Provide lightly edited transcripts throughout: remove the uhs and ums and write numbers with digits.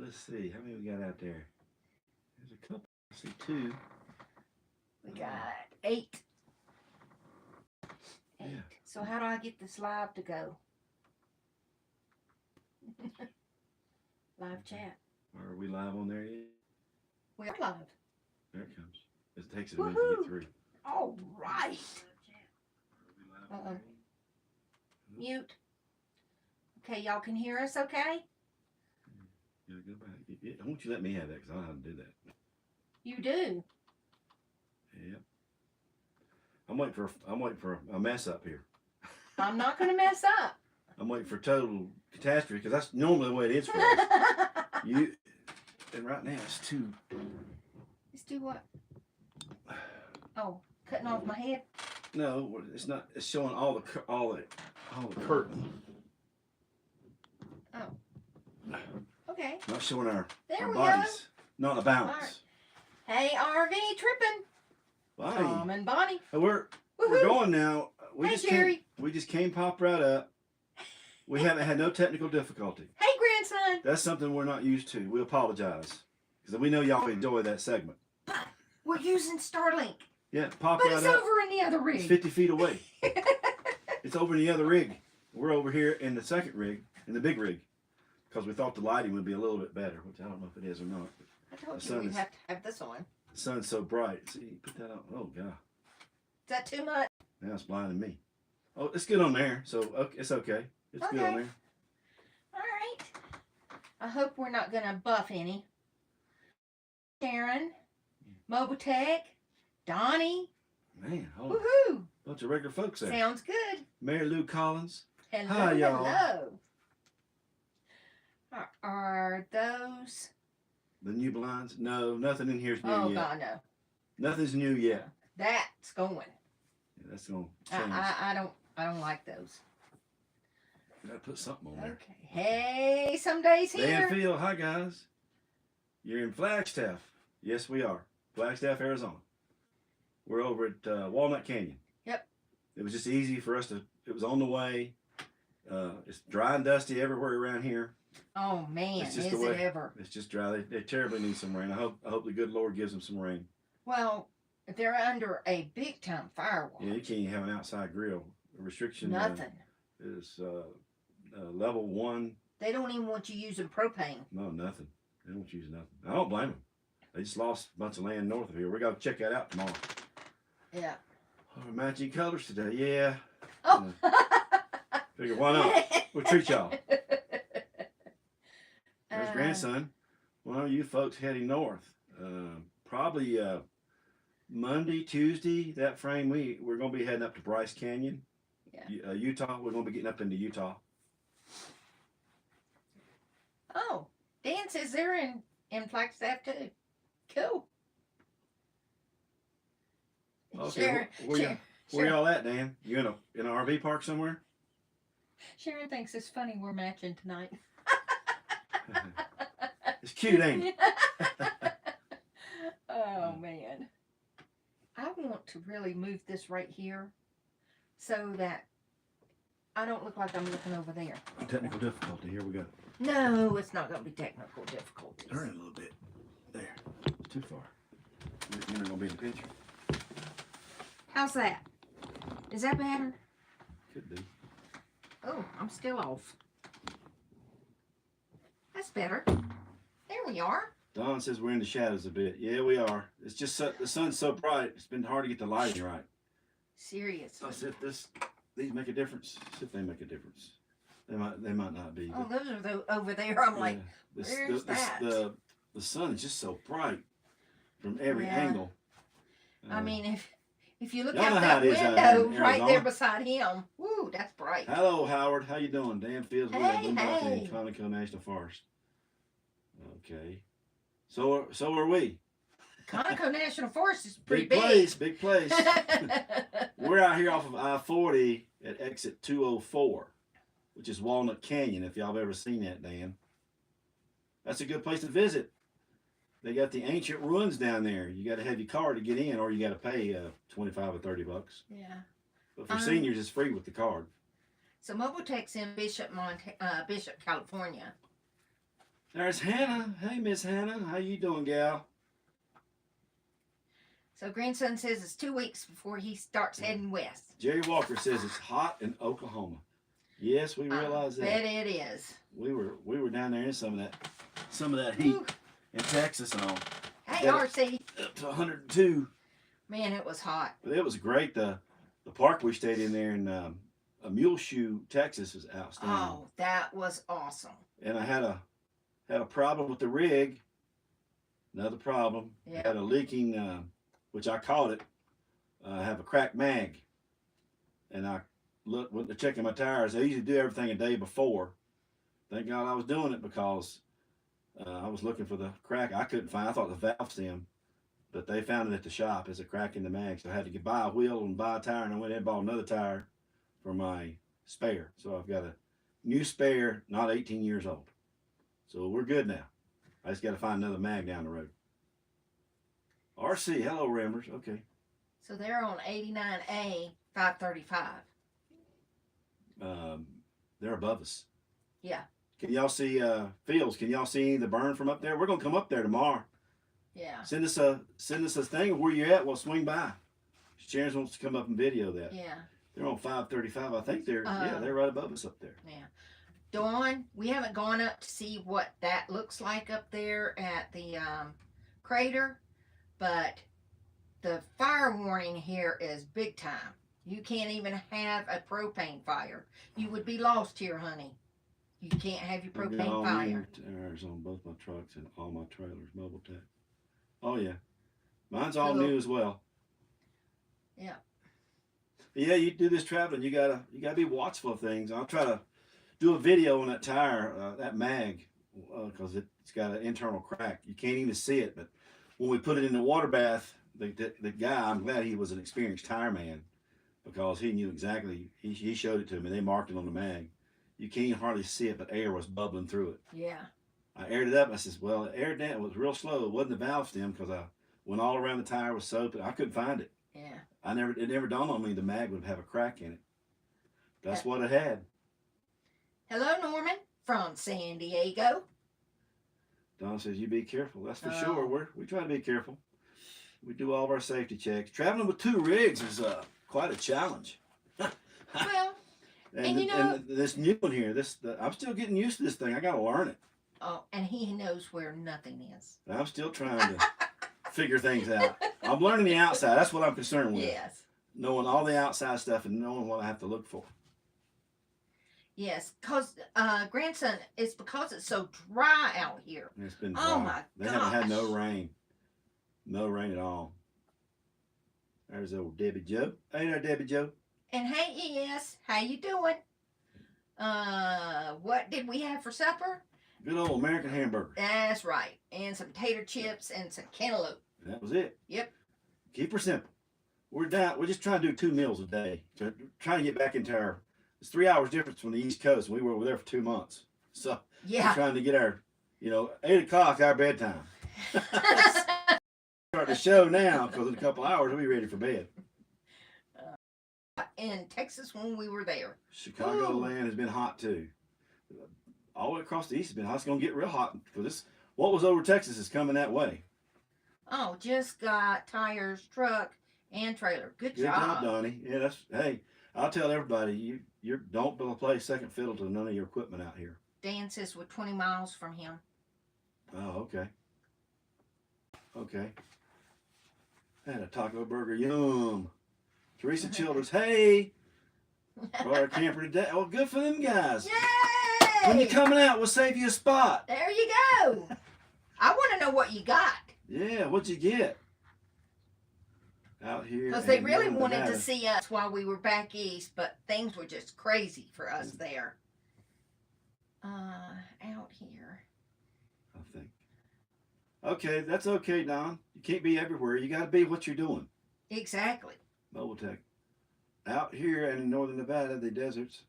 let's see. How many we got out there? There's a couple. I see 2. We got 8. Yeah. So how do I get this live to go? Live chat. Are we live on there yet? We are live. There it comes. It takes a minute to get through. All right. Are we live on there yet? Mute. Okay, y'all can hear us okay? Yeah, go back. Why don't you let me have that? Because I don't know how to do that. You do. Yep. I'm waiting for a mess up here. I'm not going to mess up. I'm waiting for total catastrophe because that's normally the way it is for us. And right now it's 2. Let's do what? Oh, cutting off my head? No, it's not. It's showing all the curtain. Oh. Okay. Not showing our There we bodies. Not a bounce. All right. Hey, RV tripping. Bye. Tom and Bonnie. We're going now. Hey, Jerry. We just came pop right up. We haven't had no technical difficulty. Hey, grandson. That's something we're not used to. We apologize. Because we know y'all enjoy that segment. We're using Starlink. Yeah, pop But right it's up. over in the other rig. It's 50 feet away. It's over in the other rig. We're over here in the second rig, in the big rig. Because we thought the lighting would be a little bit better, which I don't know if it is or not. I told you we'd have to have this on. The sun's so bright. See, put that on. Oh, God. Is that too much? Now it's blinding me. Oh, it's good on there, so okay, it's okay. It's good on there. All right. I hope we're not going to buff any. Sharon, Mobotech, Donnie. Man, Woohoo! bunch of regular folks there. Sounds good. Mary Lou Collins. Hello, Hi, y'all. hello. Are those? The new blinds? No, nothing in here's new Oh, yet. God, no. Nothing's new yet. That's going. Yeah, that's gonna change. I don't like those. Gotta put something on there. Okay. Hey, some days here. Dan Field, hi guys. You're in Flagstaff. Yes, we are. Flagstaff, Arizona. We're over at Walnut Canyon. Yep. It was just easy for us to, it was on the way. It's dry and dusty everywhere around here. Oh, man, It's just is the way- it ever? It's just dry. They terribly need some rain. I hope the good Lord gives them some rain. Well, they're under a big-time firewall. Yeah, you can't even have an outside grill. The restriction Nothing. is level 1. They don't even want you using propane. No, nothing. They don't use nothing. I don't blame them. They just lost a bunch of land north of here. We got to check that out tomorrow. Yeah. Oh, matching colors today. Yeah. Oh. Figure, why not? We'll treat y'all. There's grandson. One of you folks heading north. Probably Monday, Tuesday, that frame, we're going to be heading up to Bryce Canyon. Yeah. Utah. We're going to be getting up into Utah. Oh, Dan says they're in Flagstaff too. Cool. Okay, where y'all at, Dan? You in an RV park somewhere? Sharon thinks it's funny we're matching tonight. It's cute, ain't it? Oh, man. I want to really move this right here so that I don't look like I'm looking over there. Technical difficulty. Here we go. No, it's not going to be technical difficulties. Turn it a little bit. There. It's too far. You're not going to be in the picture. How's that? Is that better? Could be. Oh, I'm still off. That's better. There we are. Don says we're in the shadows a bit. Yeah, we are. It's just the sun's so bright. It's been hard to get the lighting right. Seriously. Let's see if these make a difference. See if they make a difference. They might not be. Oh, those are over there. I'm like, where's that? The sun is just so bright from every angle. I mean, if you look y'all out know how that it is out window in right there Arizona. beside him, woo, that's bright. Hello, Howard. How you doing? Dan Fields, we live in Hey. Conoco National Forest. Okay. So are we. Conoco National Forest is pretty Big place. We're out here off of I-40 at exit 204, which is Walnut Canyon, if y'all have ever seen that, Dan. That's a good place to visit. They got the ancient ruins down there. You got to have your card to get in, or you got to pay 25 or 30 bucks. Yeah. But for seniors, it's free with the card. So Mobotech's in Bishop, California. There's Hannah. Hey, Miss Hannah. How you doing, gal? So grandson says it's 2 weeks before he starts heading west. Jerry Walker says it's hot in Oklahoma. Yes, we realize that. Bet it is. We were down there in some of that heat in Texas and all. Hey, RC. Up to 102. Man, it was hot. But it was great. The park we stayed in there in Muleshoe, Texas, was outstanding. Oh, that was awesome. And I had a problem with the rig. Another problem. Yeah. I had a leaking, which I caught it. I have a cracked mag, and I went to checking my tires. I usually do everything a day before. Thank God I was doing it because I was looking for the crack. I couldn't find. I thought the valve stem, but they found it at the shop as a crack in the mag. So I had to buy a wheel and buy a tire, and I went in and bought another tire for my spare. So I've got a new spare, not 18 years old. So we're good now. I just got to find another mag down the road. RC, hello, Ramblers. Okay. So they're on 89A 535. They're above us. Yeah. Can y'all see Fields? Can y'all see the burn from up there? We're gonna come up there tomorrow. Yeah. Send us a thing of where you're at. We'll swing by. Sharon wants to come up and video that. Yeah. They're on 535. I think they're they're right above us up there. Yeah. Dawn, we haven't gone up to see what that looks like up there at the crater, but the fire warning here is big time. You can't even have a propane fire. You would be lost here, honey. You can't have your propane fire. Tires on both my trucks and all my trailers, mobile tech. Oh yeah, mine's all new as well. Yeah. Yeah, you do this traveling, you gotta be watchful of things. I'll try to do a video on that tire, that mag, because it's got an internal crack. You can't even see it, but when we put it in the water bath, the guy, I'm glad he was an experienced tire man, because he knew exactly. He showed it to me. They marked it on the mag. You can't hardly see it, but air was bubbling through it. Yeah. I aired it up. I says, well, the air down, it was real slow. It wasn't the valve stem, because I went all around the tire with soap, and I couldn't find it. Yeah. It never dawned on me the mag would have a crack in it. That's what it had. Hello, Norman from San Diego. Don says, you be careful. That's for sure. We try to be careful. We do all of our safety checks. Traveling with 2 rigs is quite a challenge. Well, and this new one here, I'm still getting used to this thing. I got to learn it. Oh, and he knows where nothing is. I'm still trying to figure things out. I'm learning the outside. That's what I'm concerned with. Yes. Knowing all the outside stuff and knowing what I have to look for. Yes, because grandson, it's because it's so dry out here. It's been dry. Oh my They haven't had no rain. No rain at all. There's old Debbie Joe. Hey there, Debbie Joe. And hey, ES, how you doing? What did we have for supper? Good old American hamburger. That's right. And some tater chips and some cantaloupe. That was it. Yep. Keep her simple. We're just trying to do 2 meals a day. Trying to get back into our. It's 3 hours difference from the East Coast. We were over there for 2 months. So yeah, we're trying to get our, 8 o'clock our bedtime. Start the show now, because in a couple hours we'll be ready for bed. In Texas when we were there. Chicagoland has been hot too. All the way across the east has been hot. It's going to get real hot, because what was over Texas is coming that way. Oh, just got tires, truck, and trailer. Good job. job, Donnie. Yeah, hey, I'll tell everybody, you don't play second fiddle to none of your equipment out here. Dan says we're 20 miles from him. Oh, okay. Okay. Had a taco burger, yum. Teresa Childers, hey. Brought our camper today. Oh, good for them guys. Yay! When you're coming out, we'll save you a spot. There you go. I want to know what you got. Yeah, what'd you get? Out here. Because they really wanted to see us while we were back east, but things were just crazy for us there. Out here. I think. Okay, that's okay, Don. You can't be everywhere. You got to be what you're doing. Exactly. Mobile Tech. Out here and in northern Nevada, the deserts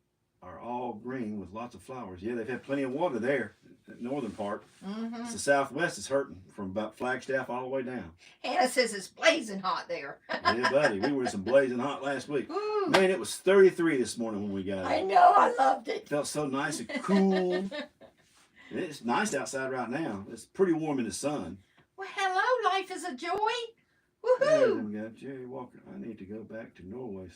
are all green with lots of flowers. Yeah, they've had plenty of water there, the northern part. Mm-hmm. It's the southwest is hurting from about Flagstaff all the way down. Hannah says it's blazing hot there. Yeah, buddy. We were in some blazing hot last week. Ooh. Man, it was 33 this morning when we got I out. know. I loved it. Felt so nice and cool. And it's nice outside right now. It's pretty warm in the sun. Well, hello, life is a joy. There Woohoo! we got Jerry Walker. I need to go back to Norway.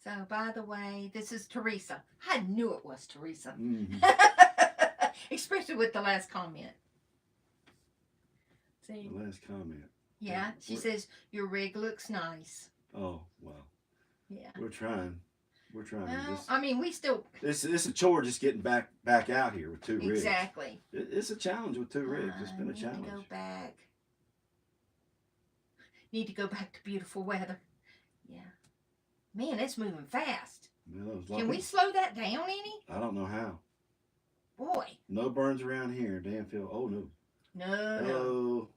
So, by the way, this is Teresa. I knew it was Teresa. Mm-hmm. Especially with the last comment. See? The last comment. Yeah, she says, your rig looks nice. Oh, well. Yeah. We're trying. We're trying. Well, I mean, we still... It's a chore just getting back out here with 2 rigs. Exactly. It's a challenge with 2 rigs. It's been a challenge. Need to go back. Need to go back to beautiful weather. Yeah. Man, it's moving fast. Yeah, Can we slow that down any? I don't know how. Boy. No burns around here. Damn, Phil. Oh, no. No. Hello.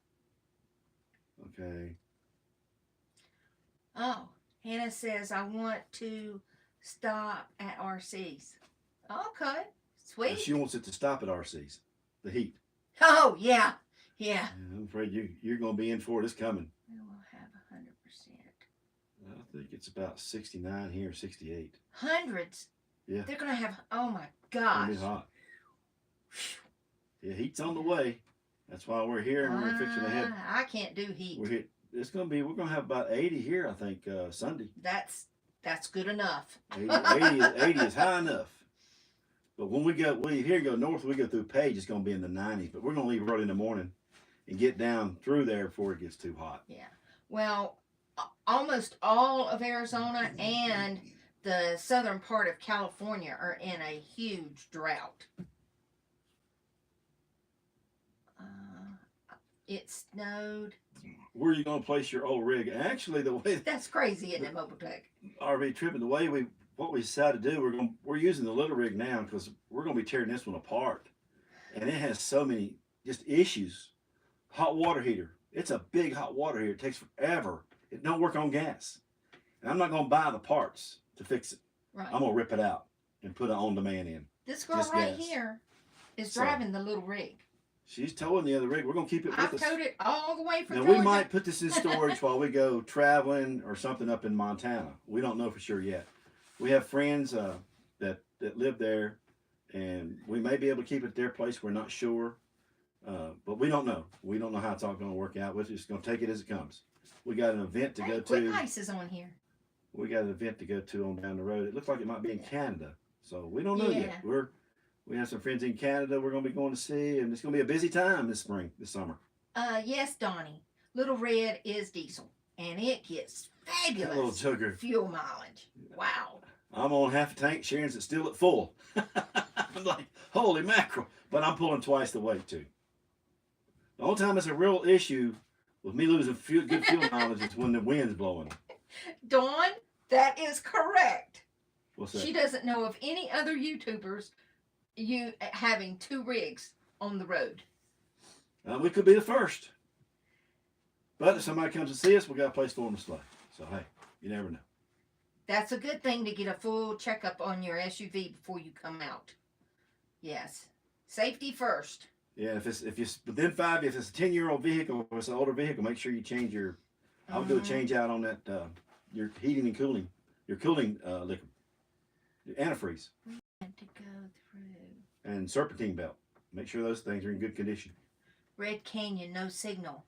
Okay. Oh, Hannah says, I want to stop at RC's. Okay. Sweet. And she wants it to stop at RC's. The heat. Oh, yeah. Yeah. I'm afraid you're going to be in for it. It's coming. We will have 100%. I think it's about 69 here, 68. Hundreds? Yeah. They're going to have, oh my It's going gosh. to be hot. Yeah, heat's on the way. That's why we're here and we're fixing to head. I can't do heat. We're going to have about 80 here, I think, Sunday. That's good enough. 80 is high enough. But when we go north, we go through Page, it's going to be in the 90s. But we're going to leave early in the morning and get down through there before it gets too hot. Yeah. Well, almost all of Arizona and the southern part of California are in a huge drought. It snowed. Where are you going to place your old rig? Actually, the way That's crazy, isn't it, Mobile Tech? RV tripping, the way what we decided to do, we're using the little rig now because we're going to be tearing this one apart, and it has so many just issues. Hot water heater. It's a big hot water heater. It takes forever. It don't work on gas, and I'm not going to buy the parts to fix it. Right. I'm going to rip it out and put an on-demand in. This girl just right gas. here is driving the little rig. She's towing the other rig. We're going to keep it with I've us. towed it all the way from Now, Georgia. we might put this in storage while we go traveling or something up in Montana. We don't know for sure yet. We have friends that live there, and we may be able to keep it at their place. We're not sure, but we don't know. We don't know how it's all going to work out. We're just going to take it as it comes. We got an event to go Quick to. Ice is on here. We got an event to go to on down the road. It looks like it might be in Canada, so we don't know yet. We have some friends in Canada we're going to be going to see, and it's going to be a busy time this summer. Yes, Donnie. Little Red is diesel, and it gets That little fabulous jugger. fuel mileage. Wow. I'm on half a tank. Sharon's still at full. I'm like, holy mackerel! But I'm pulling twice the weight too. The only time it's a real issue with me losing good fuel mileage is when the wind's blowing. Dawn, that is correct. What's that? She doesn't know of any other YouTubers having 2 rigs on the road. We could be the first. But if somebody comes to see us, we got a place for them to stay. So hey, you never know. That's a good thing to get a full checkup on your SUV before you come out. Yes. Safety first. Yeah, if it's within 5, if it's a 10-year-old vehicle or it's an older vehicle, make sure you change your. I'll do a change out on that your heating and cooling, your cooling liquid, your antifreeze. Had to go through. And serpentine belt. Make sure those things are in good condition. Red Canyon, no signal.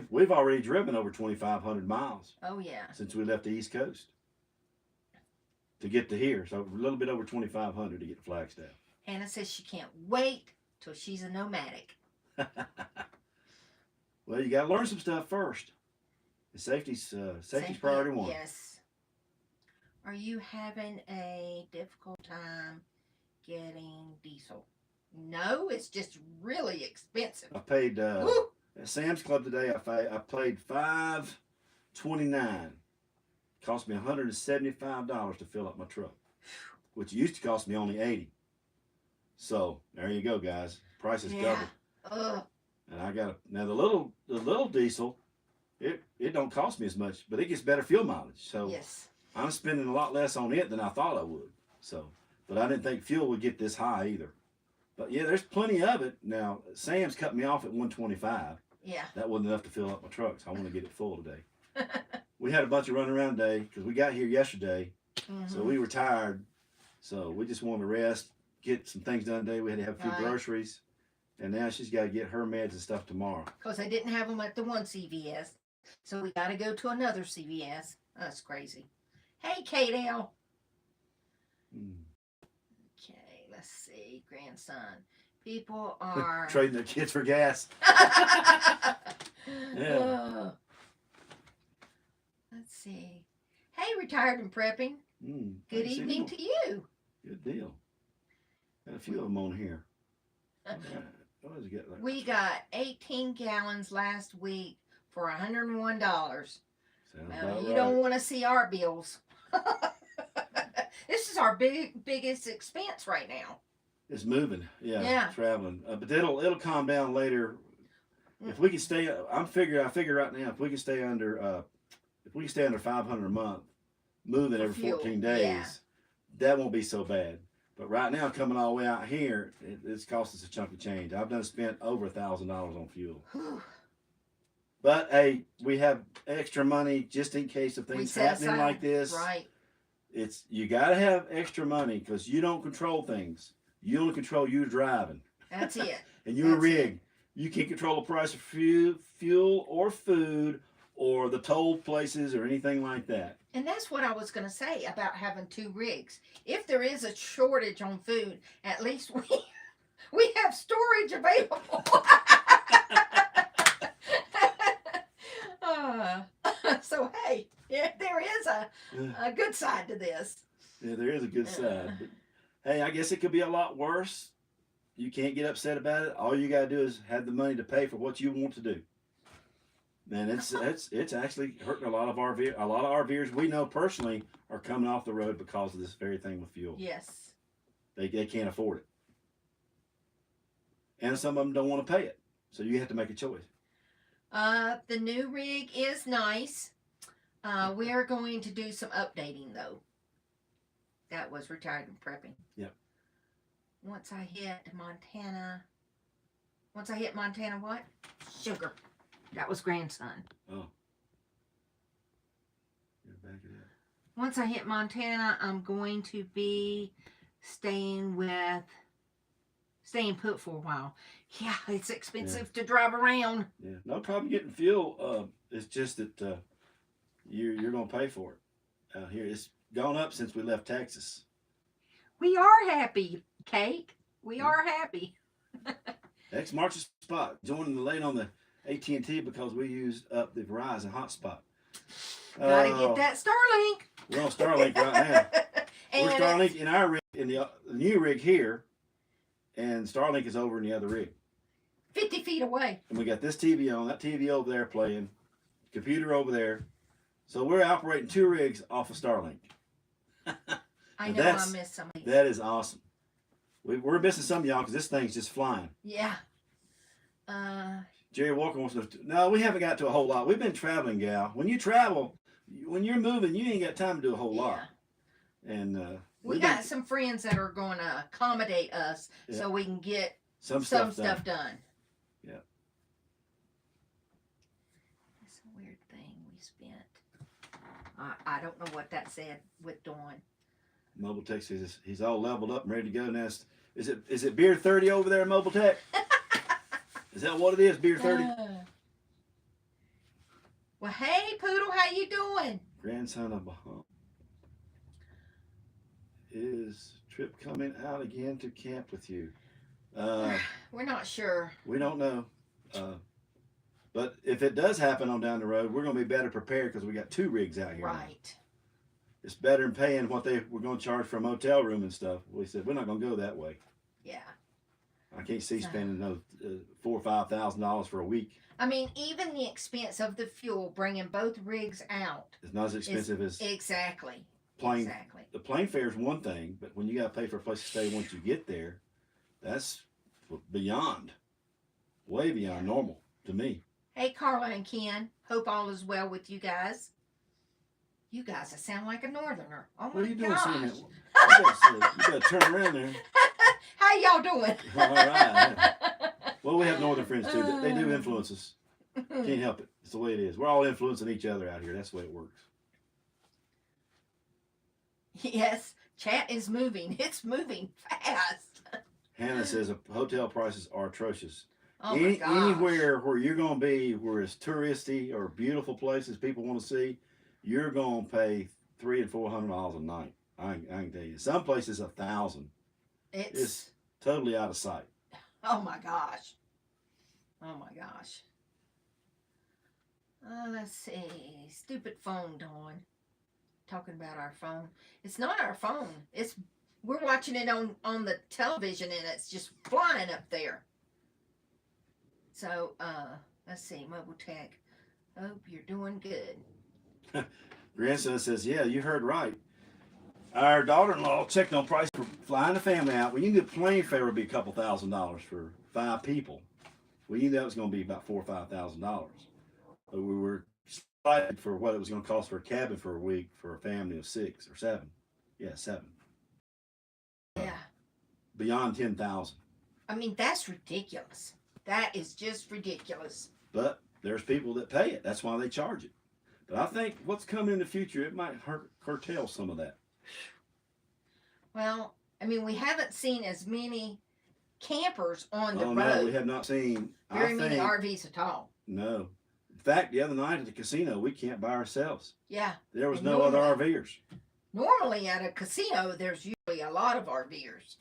We've already driven over 2,500 miles Oh yeah. since we left the East Coast to get to here. So a little bit over 2,500 to get to Flagstaff. Hannah says she can't wait till she's a nomadic. Well, you got to learn some stuff first. The safety's priority 1. Yes. Are you having a difficult time getting diesel? No, it's just really expensive. I paid Woo! at Sam's Club today. I paid $5.29. Cost me $175 to fill up my truck, which used to cost me only $80. So there you go, guys. Price is doubled. Ugh. And I got now the little diesel. It don't cost me as much, but it gets better fuel mileage. So Yes. I'm spending a lot less on it than I thought I would. So, but I didn't think fuel would get this high either. But yeah, there's plenty of it. Now, Sam's cut me off at 125. Yeah. That wasn't enough to fill up my truck, so I want to get it full today. We had a bunch of running around today because we got here yesterday, so we were tired. So we just wanted to rest get some things done today. We had to have a few Right. groceries. And now she's got to get her meds and stuff tomorrow. Because they didn't have them at the one CVS. So we got to go to another CVS. That's crazy. Hey, Kate L. Okay, let's see. Grandson. People are Trading their kids for gas. Yeah. Let's see. Hey, retired and prepping. Good evening to you. Good deal. Got a few of them on here. What does it get like? We got 18 gallons last week for $101. Sounds Well, about you right. don't want to see our bills. This is our biggest expense right now. It's moving, Yeah. traveling. But it'll calm down later. If we can stay, I figure right now, if we can stay under 500 a month, moving For every fuel, 14 days, yeah. that won't be so bad. But right now, coming all the way out here, it's cost us a chunk of change. I've done spent over $1,000 on fuel. But hey, we have extra money just in case of things set happening aside. like this. Right. You got to have extra money because you don't control things. You only control you driving. That's it. And you're a That's rig. it. You can't control the price of fuel or food or the toll places or anything like that. And that's what I was going to say about having 2 rigs. If there is a shortage on food, at least we have storage available. So hey, yeah, there is a good side to this. Yeah, there is a good side. But, hey, I guess it could be a lot worse. You can't get upset about it. All you got to do is have the money to pay for what you want to do. And it's actually hurting a lot of RVers we know personally are coming off the road because of this very thing with fuel. Yes. They can't afford it. And some of them don't want to pay it. So you have to make a choice. The new rig is nice. We are going to do some updating though. That was retired and prepping. Yep. Once I hit Montana, what? Sugar. That was grandson. Oh. You're back it up. Once I hit Montana, I'm going to be staying put for a while. Yeah, it's expensive to drive around. Yeah, no problem getting fuel. It's just that you're gonna pay for it out here. It's gone up since we left Texas. We are happy, Kate. We are happy. X marks the spot. Joining the lane on the AT&T because we used up the Verizon hotspot. Gotta get that Starlink. We're on Starlink right now. And We're Starlink in our rig, in the new rig here, and Starlink is over in the other rig. 50 feet away. And we got this TV on, that TV over there playing, computer over there. So we're operating 2 rigs off of Starlink. I know I missed some of these. That is awesome. We're missing some of y'all because this thing's just flying. Yeah. Jerry Walker wants to. No, we haven't got to a whole lot. We've been traveling, gal. When you travel, when you're moving, you ain't got time to do a whole lot. And we got some friends that are going to accommodate us so we can get some stuff done. Yeah. It's a weird thing we spent. I don't know what that said with Dawn. Mobile Tech says he's all leveled up and ready to go. Now, is it Beer 30 over there, Mobile Tech? Is that what it is, Beer 30? Well, hey, Poodle, how you doing? Grandson of Bahama. Is Trip coming out again to camp with you? We're not sure. We don't know. But if it does happen on down the road, we're going to be better prepared because we got 2 rigs out here. Right. Now. It's better than paying what they were going to charge for a motel room and stuff. We said we're not going to go that way. Yeah. I can't see spending those $4,000 or $5,000 for a week. I mean, even the expense of the fuel, bringing both rigs out. It's not as expensive as exactly. plane. Exactly. The plane fare is one thing, but when you got to pay for a place to stay once you get there, that's beyond, way beyond normal to me. Hey, Carla and Ken. Hope all is well with you guys. You guys sound like a northerner. Oh my What are you doing, gosh. saying that? You better turn around there. How y'all doing? All right. Well, we have northern friends too. They do influence us. Can't help it. It's the way it is. We're all influencing each other out here. That's the way it works. Yes, chat is moving. It's moving fast. Hannah says hotel prices are atrocious. Oh my gosh. Anywhere where you're going to be, where it's touristy or beautiful places people want to see, you're going to pay $300 and $400 a night. I can tell you. Some places 1,000. It's totally out of sight. Oh my gosh. Oh my gosh. Let's see. Stupid phone, Dawn. Talking about our phone. It's not our phone. We're watching it on the television and it's just flying up there. So, let's see. Mobile tech. Hope you're doing good. Grandson says, yeah, you heard right. Our daughter-in-law checked on price for flying the family out. Well, you knew plane fare would be a couple $1,000s for 5 people. Well, you knew it was going to be about $4,000 or $5,000. But we were excited for what it was going to cost for a cabin for a week for a family of 6 or 7. Yeah, 7. Yeah. Beyond 10,000. I mean, that's ridiculous. That is just ridiculous. But there's people that pay it. That's why they charge it. But I think what's coming in the future, it might curtail some of that. Well, I mean, we haven't seen as many campers on the road. No, we have not seen very many RVs at all. No. In fact, the other night at the casino, we camped by ourselves. Yeah. There was no other RVers. Normally at a casino, there's usually a lot of RVers.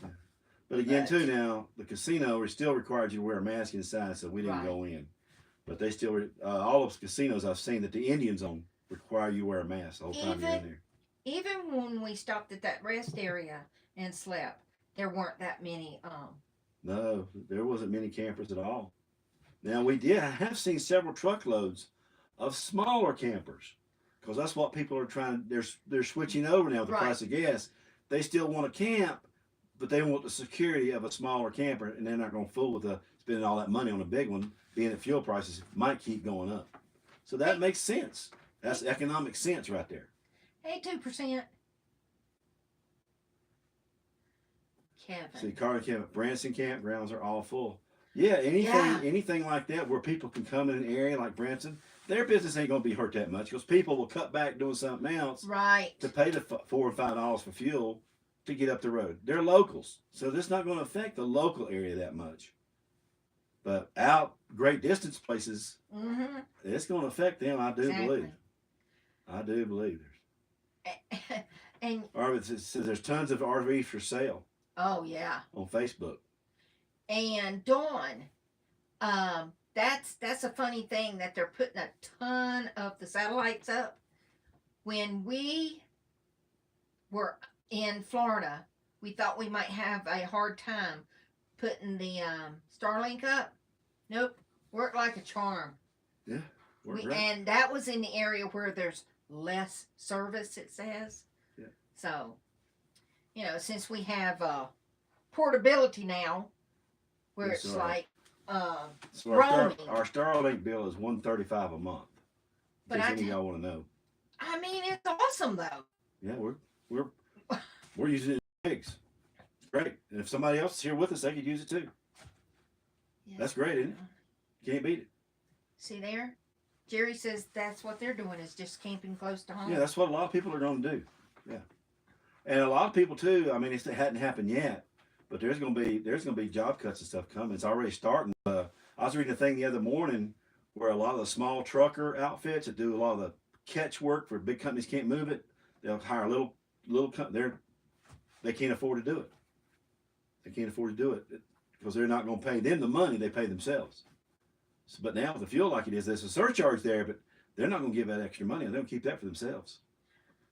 But again, too, now, the casino still required you to wear a mask inside, so we didn't go in. But they still, all of the casinos I've seen that the Indians own require you wear a mask the whole time you're in there. Even when we stopped at that rest area and slept, there weren't that many. No, there wasn't many campers at all. Now, I have seen several truckloads of smaller campers, because that's what people are trying. They're switching over now with the price of gas. They still want to camp, but they want the security of a smaller camper, and they're not going to fool with spending all that money on a big one, being that fuel prices might keep going up. So that makes sense. That's economic sense right there. Hey, 2%. Kevin. See, Carter Camp, Branson campgrounds are all full. Yeah, anything like that where people can come in an area like Branson, their business ain't going to be hurt that much because people will cut back doing something else to pay the $4 or $5 for fuel to get up the road. They're locals, so this is not going to affect the local area that much. But out great distance places, it's going to affect them. I do believe. I do believe and it says there's tons of RVs for sale. Oh yeah. On Facebook. And Dawn, that's a funny thing that they're putting a ton of the satellites up. When we were in Florida, we thought we might have a hard time putting the Starlink up. Nope, worked like a charm. Yeah, and that was in the area where there's less service, it says. Yeah. So, since we have portability now, where it's like so our Starlink bill is $135 a month. But in case any of y'all want to know. I mean, it's awesome though. Yeah, we're using it in gigs. It's great. And if somebody else is here with us, they could use it too. Yes. That's great, isn't it? Can't beat it. See there? Jerry says that's what they're doing is just camping close to home. Yeah, that's what a lot of people are going to do. Yeah. And a lot of people too, I mean, it hadn't happened yet, but there's going to be job cuts and stuff coming. It's already starting. I was reading a thing the other morning where a lot of the small trucker outfits that do a lot of the catch work for big companies can't move it. They'll hire little they can't afford to do it. They can't afford to do it because they're not going to pay them the money, they pay themselves. So, but now with the fuel like it is, there's a surcharge there, but they're not going to give that extra money. They're going to keep that for themselves.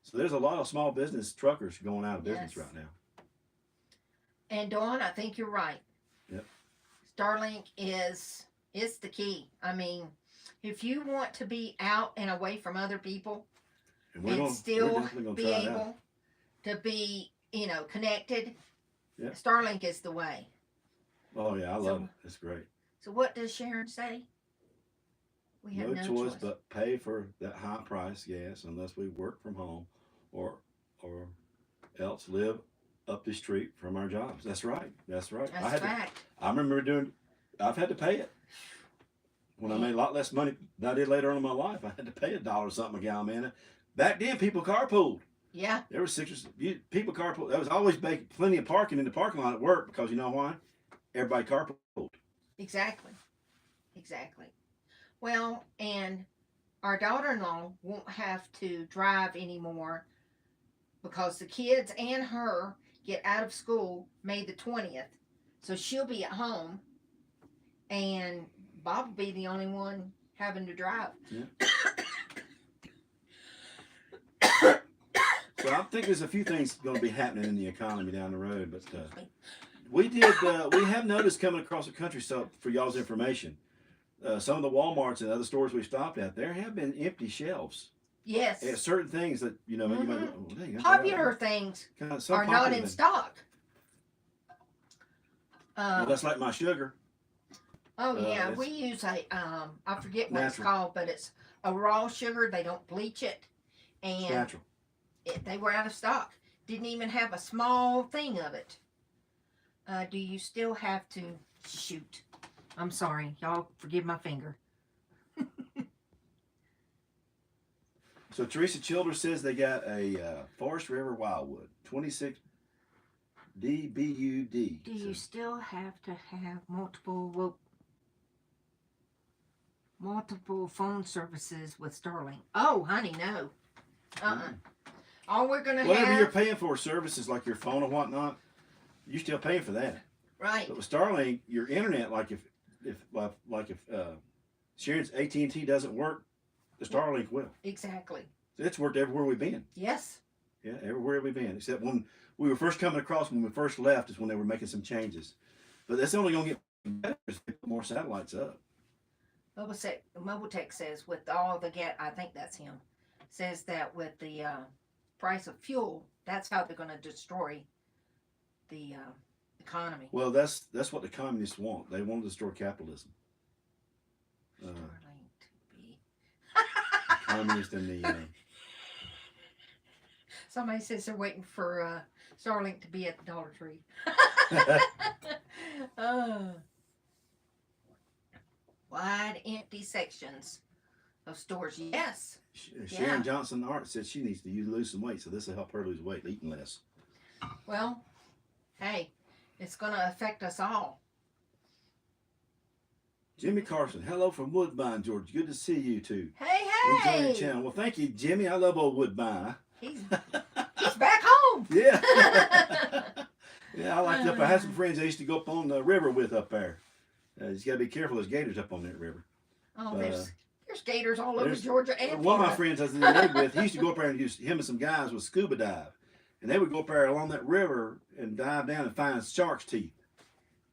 So there's a lot of small business truckers going out of business right now. And Dawn, I think you're right. Yep. Starlink is the key. I mean, if you want to be out and away from other people and still be able to be, connected, Starlink is the way. Oh yeah, I love it. It's great. So what does Sharon say? We have no choice but pay for that high price gas unless we work from home or else live up the street from our jobs. That's right. That's right. That's fact. I remember I've had to pay it. When I made a lot less money than I did later on in my life, I had to pay $1 something a gallon, man. Back then, people carpooled. Yeah. There was people carpooled. There was always plenty of parking in the parking lot at work because you know why? everybody carpooled. Exactly. Exactly. Well, and our daughter-in-law won't have to drive anymore because the kids and her get out of school May the 20th. So she'll be at home, and Bob will be the only one having to drive. Yeah. So I think there's a few things going to be happening in the economy down the road, but we have noticed coming across the country. So for y'all's information, some of the WalMarts and other stores we stopped at, there have been empty shelves. Yes. And certain things that you might oh, dang, popular things are not in stock. Well, that's like my sugar. Oh yeah, we use a I forget what natural. it's called, but it's a raw sugar. They don't bleach it, and It's natural. They were out of stock. Didn't even have a small thing of it. Do you still have to shoot? I'm sorry, y'all. Forgive my finger. So Teresa Childers says they got a Forest River Wildwood 26 DBUD. Do you still have to have multiple phone services with Starlink? Oh, honey, no. All we're gonna Whatever have, you're paying for services like your phone and whatnot, you're still paying for that. right? But with Starlink, your internet, like if Sharon's AT&T doesn't work, the Starlink will. Exactly. So it's worked everywhere we've been. Yes. Yeah, everywhere we've been, except when we were first coming across, when we first left, is when they were making some changes. But that's only going to get better as they put more satellites up. Mobile Tech says with all the I think that's him, says that with the price of fuel, that's how they're going to destroy the economy. Well, that's what the communists want. They want to destroy capitalism. Starlink to be. Communists and the. Somebody says they're waiting for Starlink to be at the Dollar Tree. Wide empty sections of stores. Yes. Sharon Johnson Art said she needs to lose some weight, so this will help her lose weight, eating less. Well, hey, it's going to affect us all. Jimmy Carson, hello from Woodbine, Georgia. Good to see you too. Hey, Enjoying the channel. Well, thank you, Jimmy. I love old Woodbine. He's back home. Yeah. Yeah, I like it up. I had some friends I used to go up on the river with up there. You just got to be careful. There's gators up on that river. Oh, there's gators all over Georgia and one Florida. of my friends I was in the neighborhood with, he used to go up there and him and some guys would scuba dive. And they would go up there along that river and dive down and find shark's teeth.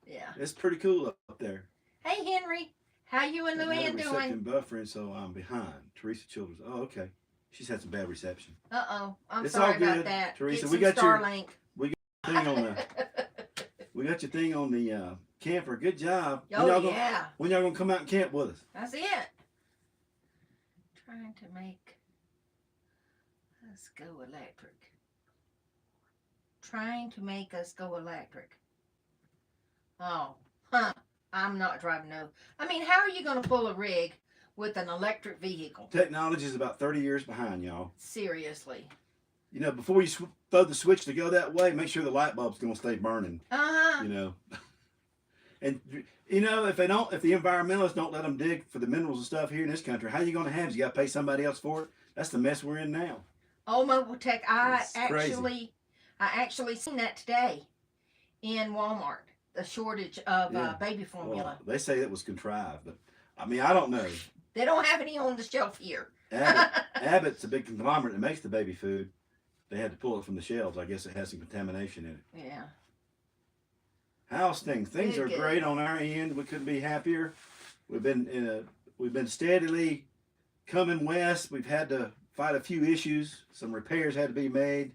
Yeah. It's pretty cool up there. Hey, Henry. How you and Luann doing? Buffering, so I'm behind. Teresa Childers. Oh, okay. She's had some bad reception. Uh-oh. I'm It's sorry all good, about that. Teresa. Get We got Starlink. Thing on the, we got your thing on the camper. Good job. Oh, When y'all gonna come out and camp with us? That's it. Trying to make us go electric. Trying to make us go electric. Oh, I'm not driving no. I mean, how are you going to pull a rig with an electric vehicle? Technology is about 30 years behind, y'all. Seriously. You know, before you throw the switch to go that way, make sure the light bulb's gonna stay burning. You know, and you know if the environmentalists don't let them dig for the minerals and stuff here in this country, how you gonna have it? You got to pay somebody else for it. That's the mess we're in now. Oh, Mobile Tech, I crazy. actually seen that today in Walmart. The shortage of baby formula. Well, they say it was contrived, but I mean I don't know. They don't have any on the shelf here. Abbott's a big conglomerate that makes the baby food. They had to pull it from the shelves. I guess it has some contamination in it. Yeah. How's things? Things are great on our end. We couldn't be happier. We've been steadily coming west. We've had to fight a few issues. Some repairs had to be made.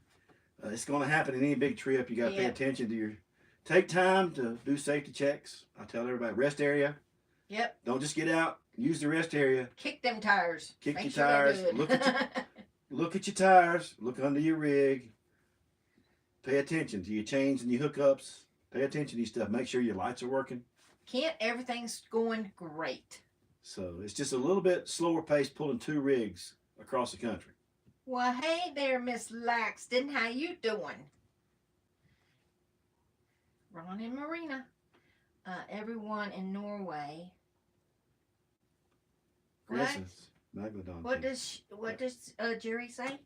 It's going to happen in any big trip. You got to pay attention to take time to do safety checks. I tell everybody, rest area. Yep. Don't just get out. Use the rest area. Kick them tires. Kick your tires. Look at your tires. Look under your rig. Pay attention to your chains and your hookups. Pay attention to these stuff. Make sure your lights are working. Everything's going great. So it's just a little bit slower pace pulling 2 rigs across the country. Well, hey there, Miss Laxton. How you doing? Ron and Marina. everyone in Norway. What? Gresses, Megalodon. What teeth. does Jerry say?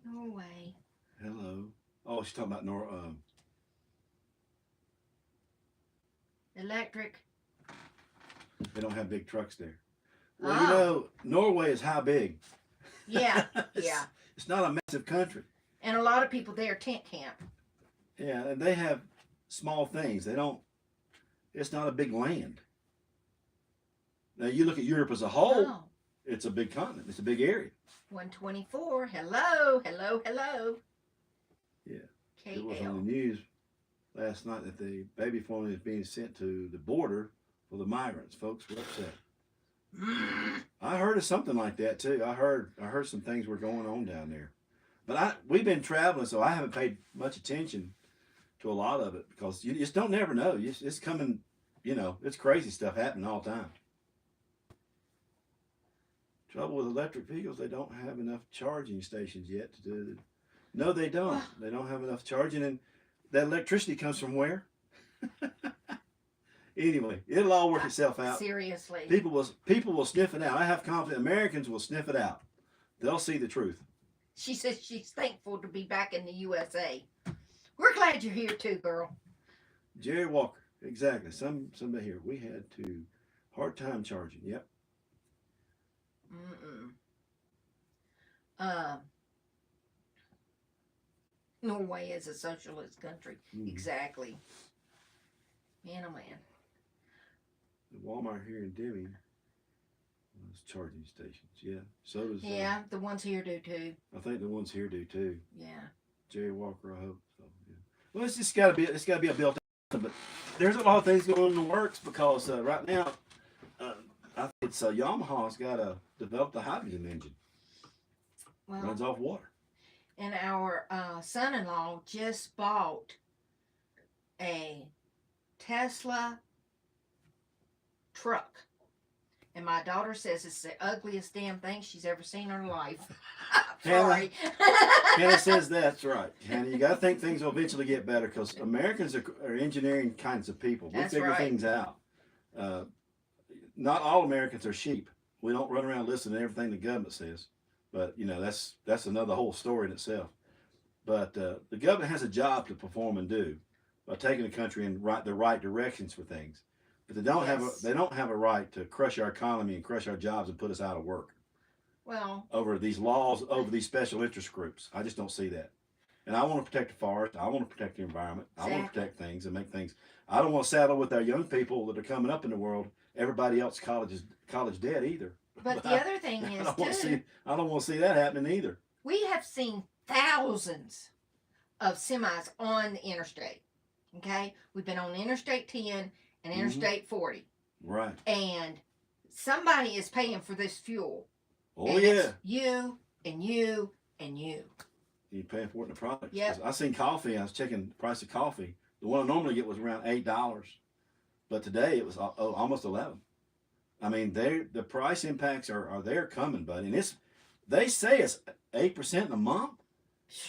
Norway. Hello. Oh, she's talking about Electric. They don't have big trucks there. Oh. Well, you know, Norway is how big? Yeah, It's- yeah. It's not a massive country. And a lot of people there tent camp. Yeah, and they have small things. They don't. It's not a big land. Now you look at Europe as a whole. Oh, It's a big continent. It's a big area. 124. Hello, hello, hello. Yeah. It was on KL. the news last night that the baby formula is being sent to the border for the migrants. Folks were upset. I heard of something like that too. I heard some things were going on down there, but we've been traveling, so I haven't paid much attention to a lot of it because you just don't never know. It's coming, you know, it's crazy stuff happening all the time. Trouble with electric vehicles, they don't have enough charging stations yet to do it. No, they don't. They don't have enough charging, and that electricity comes from where? Anyway, it'll all work itself out. Seriously. People will sniff it out. I have confidence Americans will sniff it out. They'll see the truth. She says she's thankful to be back in the USA. We're glad you're here too, girl. Jerry Walker, exactly. Somebody here. We had to hard time charging. Yep. Norway is a socialist country. Mhm. Exactly. Man, oh man. The Walmart here in Deming was charging stations. Yeah. So does. Yeah, the ones here do too. I think the ones here do too. Yeah. Jerry Walker, I hope so. Yeah. Well, it's got to be a built. But there's a lot of things going on in the works because right now, I think it's Yamaha's got to develop the hydrogen engine. Well, Runs off water. and our son-in-law just bought a Tesla truck. And my daughter says it's the ugliest damn thing she's ever seen in her life. Sorry. Hannah says that's right. Hannah, you got to think things will eventually get better because Americans are engineering kinds of people. We That's figure right. things out. Not all Americans are sheep. We don't run around listening to everything the government says. But, you know, that's another whole story in itself. But the government has a job to perform and do by taking the country in the right directions for things. But they don't have a right to crush our economy and crush our jobs and put us out of work. Well, Over these laws, over these special interest groups. I just don't see that. And I want to protect the forest. I want to protect the environment. I want to Exactly. protect things and make things. I don't want to saddle with our young people that are coming up in the world. Everybody else college debt either. but the other thing I is don't want to too, see. I don't want to see that happening either. we have seen thousands of semis on the interstate. Okay? We've been on Interstate 10 and Interstate 40. Right. And somebody is paying for this fuel. Oh and yeah. it's you and you and you. You're paying for it in the products. Yep. I seen coffee. I was checking the price of coffee. The one I normally get was around $8, but today it was almost $11. I mean, the price impacts are there coming, buddy. And they say it's 8% in a month.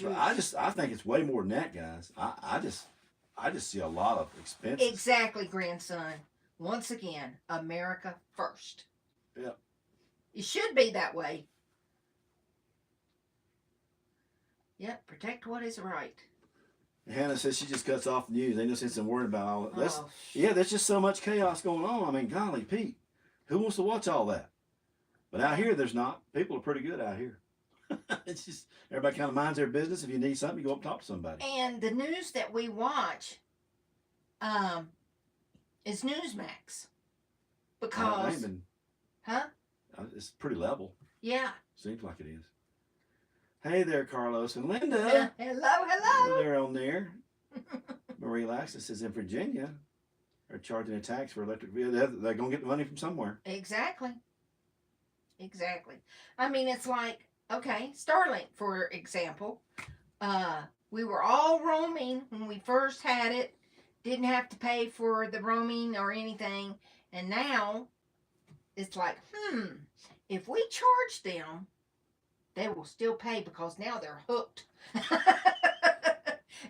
But I think it's way more than that, guys. I just see a lot of expenses. Exactly, grandson. Once again, America first. Yep. It should be that way. Yep, protect what is right. Hannah says she just cuts off the news. Ain't no sense in worrying about all that. Oh, Yeah, there's just so much chaos going on. I mean, golly, Pete, who wants to watch all that? But out here, there's not. People are pretty good out here. It's just everybody kind of minds their business. If you need something, you go up and talk to somebody. and the news that we watch is Newsmax. I Because, ain't been, huh? it's pretty level. Yeah. Seems like it is. Hey there, Carlos and Linda. Hello. They're on there. Marie Laxton says in Virginia, they're charging a tax for electric vehicles. They're going to get the money from somewhere. Exactly. I mean, it's like, okay, Starlink, for example. We were all roaming when we first had it. Didn't have to pay for the roaming or anything. And now, it's like, if we charge them, they will still pay because now they're hooked.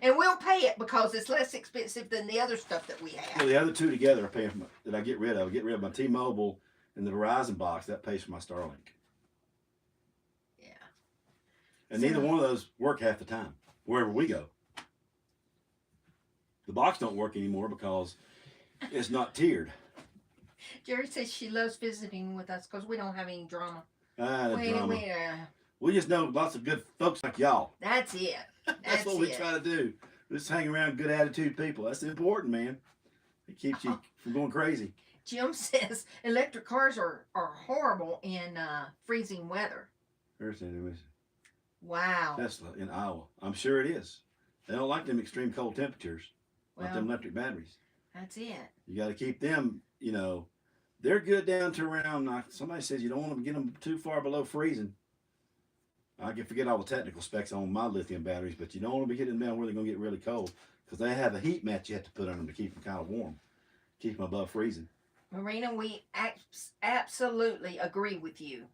And we'll pay it because it's less expensive than the other stuff that we Well, have. the other two together are paying for that I get rid of. I get rid of my T-Mobile and the Verizon box. That pays for my Starlink. Yeah. And So- neither one of those work half the time wherever we go. The box don't work anymore because it's not tiered. Jerry says she loves visiting with us because we don't have any drama. The drama. Wait, We just know lots of good folks like y'all. that's it. That's what we try to do. Just hang around good attitude people. That's important, man. It keeps you from going crazy. Jim says electric cars are horrible in freezing weather. Wow. Tesla in Iowa. I'm sure it is. They don't like them extreme cold temperatures, like them Well, electric batteries. that's it. You got to keep them, they're good down to around, like somebody says you don't want to get them too far below freezing. I can forget all the technical specs on my lithium batteries, but you don't want to be getting them down where they're going to get really cold because they have a heat mat you have to put on them to keep them kind of warm, keep them above freezing. Marina, we absolutely agree with you.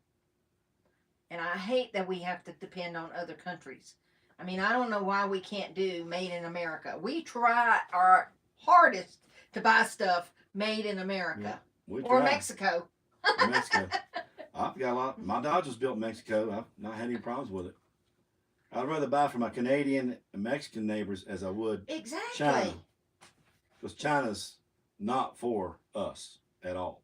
And I hate that we have to depend on other countries. I mean, I don't know why we can't do made in America. We try our hardest to buy stuff made in America. We Or try. Mexico. Mexico. I've got a lot. My Dodge was built in Mexico. I've not had any problems with it. I'd rather buy from my Canadian and Mexican neighbors as I would Exactly. China. Because China's not for us at all.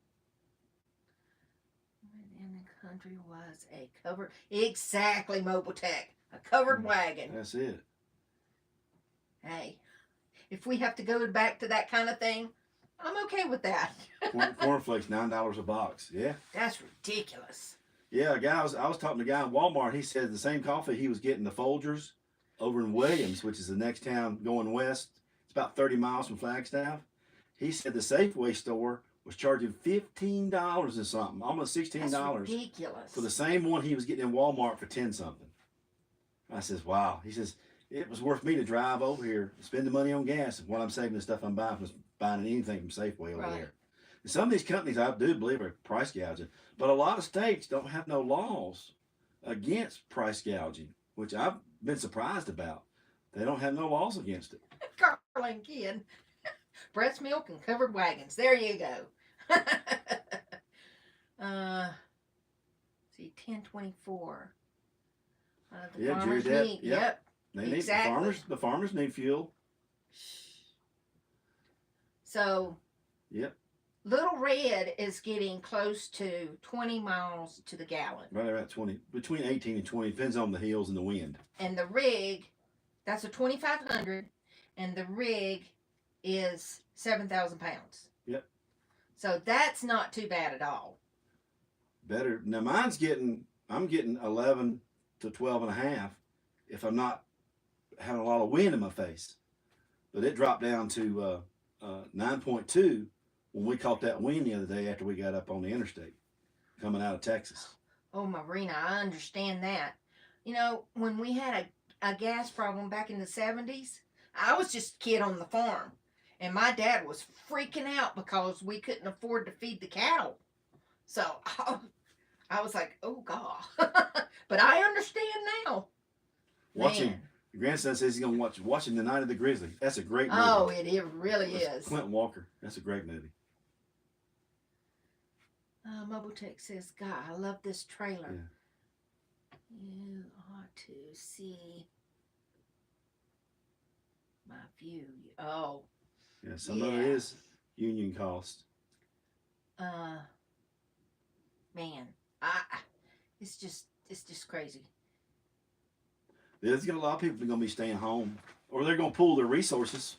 In the country was a covered, exactly, Mobile Tech, a covered wagon. That's it. Hey, if we have to go back to that kind of thing, I'm okay with that. Cornflakes, $9 a box. Yeah. That's ridiculous. Yeah, I was talking to a guy in Walmart. He said the same coffee he was getting the Folgers over in Williams, which is the next town going west. It's about 30 miles from Flagstaff. He said the Safeway store was charging $15 and something, almost $16 That's ridiculous. for the same one he was getting in Walmart for 10 something. I says, wow. He says, it was worth me to drive over here, spend the money on gas, and what I'm saving the stuff I'm buying from buying anything from Safeway over there. And some of these companies I do believe are price gouging, but a lot of states don't have no laws against price gouging, which I've been surprised about. They don't have no laws against it. Carlin Kid. Breast milk and covered wagons. There you go. See, 1024. The Yeah, farmers Jerry, need. yep. Yep. They need Exactly. the farmers need fuel. So Yep. Little Red is getting close to 20 miles to the gallon. Right around 20, between 18 and 20, depends on the hills and the wind. And the rig, that's a 2500, and the rig is 7,000 pounds. Yep. So that's not too bad at all. Better. Now I'm getting 11 to 12 and a half if I'm not having a lot of wind in my face. But it dropped down to 9.2 when we caught that wind the other day after we got up on the interstate coming out of Texas. Oh, Marina, I understand that. You know, when we had a gas problem back in the 70s, I was just a kid on the farm. And my dad was freaking out because we couldn't afford to feed the cattle. So I was like, oh, God. But I understand now. Watching, Man. your grandson says he's going to watching The Night of the Grizzly. That's a great movie. Oh, it really That's is. Clinton Walker. That's a great movie. Mobile Tech says, God, I love this trailer. Yeah. You ought to see my view. Oh, Yeah, some of it Yeah. is union cost. man, it's just crazy. There's a lot of people that are going to be staying home, or they're going to pool their resources.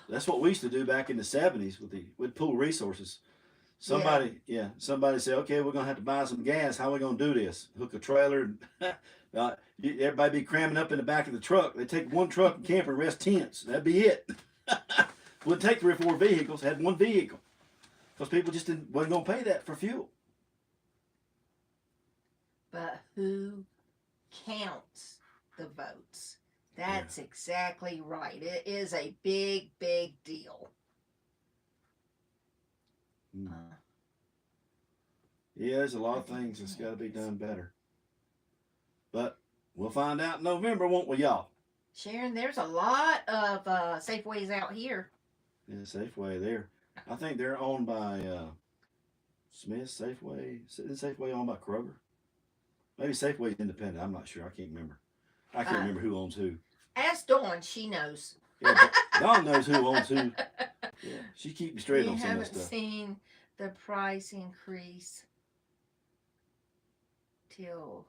That's what we used to do back in the 70s. We'd pool resources. Somebody said, okay, we're going to have to buy some gas. How are we going to do this? Hook a trailer. Everybody be cramming up in the back of the truck. They take one truck and camper and rest tents. That'd be it. Wouldn't take 3 or 4 vehicles. Had one vehicle. Because people just wasn't going to pay that for fuel. But who counts the votes? That's exactly right. It is a big, big deal. Mm. Yeah, there's a lot of things that's got to be done better. But we'll find out in November, won't we, y'all? Sharon, there's a lot of Safeways out here. Yeah, Safeway there. I think they're owned by Smith Safeway. Isn't Safeway owned by Kroger? Maybe Safeway's independent. I'm not sure. I can't remember. I can't Uh, remember who owns who. Ask Dawn, she knows. Yeah, Dawn knows who owns who. Yeah, she keeps me straight We on some of that haven't stuff. seen the price increase till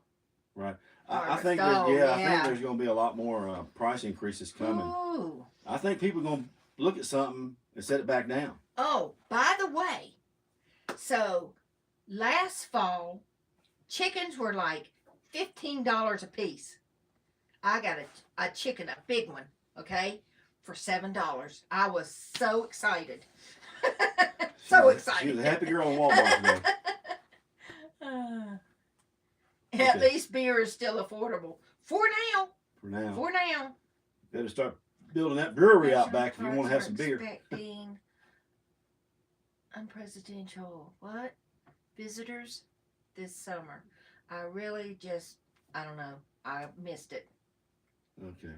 Right. I Harvest. think there's Oh, I think yeah. there's going to be a lot more price increases coming. Ooh. I think people are going to look at something and set it back down. Oh, by the way, so last fall, chickens were like $15 a piece. I got a chicken, a big one, okay, for $7. I was so excited. So She excited. was a happy girl in Walmart today. At Okay. least beer is still affordable. For now. For now. For now. Better start building that brewery out back if you want to have some beer. Expecting unpresidential what? Visitors this summer. I really just, I don't know. I missed it. Okay.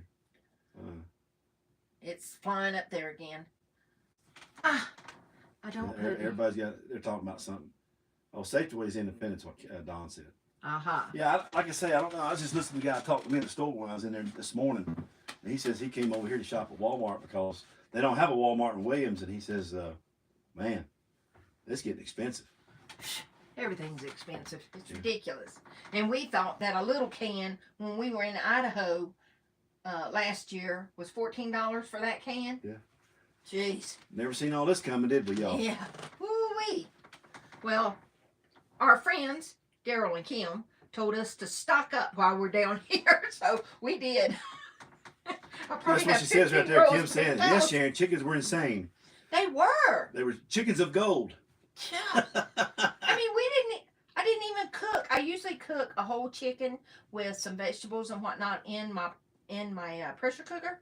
It's flying up there again. Ah, I don't put it. Everybody's got. They're talking about something. Oh, Safeway's independent. What Don said. Uh-huh. Yeah, like I say, I don't know. I was just listening to the guy talk to me in the store when I was in there this morning. And he says he came over here to shop at Walmart because they don't have a Walmart in Williams. And he says, man, it's getting expensive. Everything's expensive. It's ridiculous. And we thought that a little can, when we were in Idaho last year, was $14 for that can. Yeah. Jeez. Never seen all this coming, did we, y'all? Yeah. Woo-wee. Well, our friends, Daryl and Kim, told us to stock up while we're down here, so we did. That's what she says right there. Kim said, yes, Sharon, chickens were insane. They were. They were chickens of gold. Yeah. I mean, I didn't even cook. I usually cook a whole chicken with some vegetables and whatnot in my pressure cooker.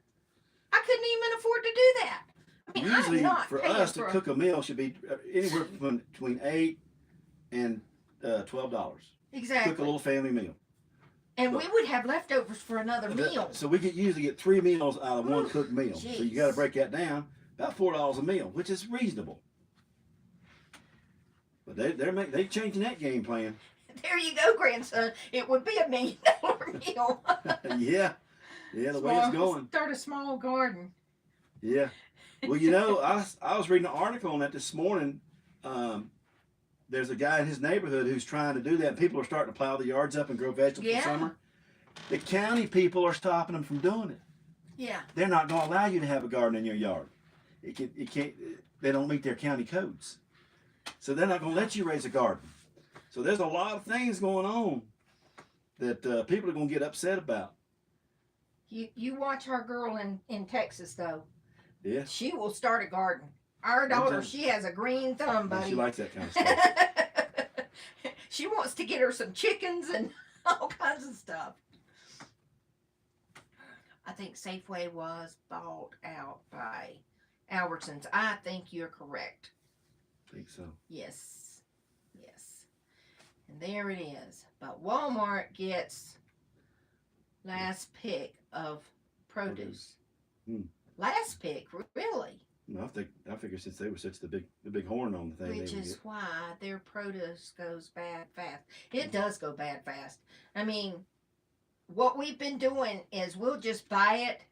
I couldn't even afford to do that. I mean, Usually, I'm not for paying us to for cook a meal should be anywhere between $8 and $12. exactly. Cook a little family meal. And we would have leftovers for another meal. So we usually get 3 meals out of one cooked meal. Geez. So you got to break that down. About $4 a meal, which is reasonable. But they changing that game plan. There you go, grandson. It would be $1 million meal. Yeah, the way it's going. Start a small garden. Yeah. Well, you know, I was reading an article on that this morning. There's a guy in his neighborhood who's trying to do that. People are starting to plow the yards up and grow vegetables for summer. The county people are stopping them from doing it. Yeah. They're not going to allow you to have a garden in your yard. It can't. They don't meet their county codes, so they're not going to let you raise a garden. So there's a lot of things going on that people are going to get upset about. You watch our girl in Texas though. Yeah. She will start a garden. Our daughter, she has a green thumb, buddy. She likes that kind of stuff. She wants to get her some chickens and all kinds of stuff. I think Safeway was bought out by Albertsons. I think you're correct. I think so. Yes. Yes. And there it is. But Walmart gets last pick of produce. Last pick, really? No, I figure since they were such the big horn on the thing, Which they would is get. why their produce goes bad fast. It does go bad fast. I mean, what we've been doing is we'll just buy it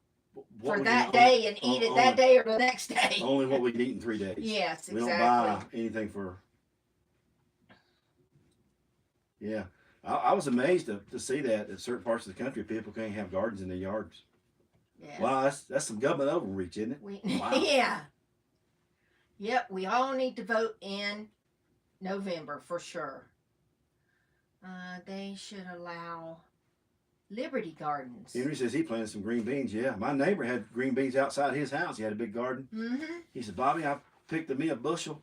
What for we that can- day and eat it that day or the next day. Only what we can eat in 3 days. Yes, We exactly. don't buy anything for. Yeah, I was amazed to see that in certain parts of the country people can't have gardens in their yards. Yeah. Wow, that's some government overreach, isn't it? Wow. Yeah. Yep, we all need to vote in November for sure. They should allow Liberty Gardens. Henry says he planted some green beans. Yeah, my neighbor had green beans outside his house. He had a big garden. Mm-hmm. He said, Bobby, I picked me a bushel.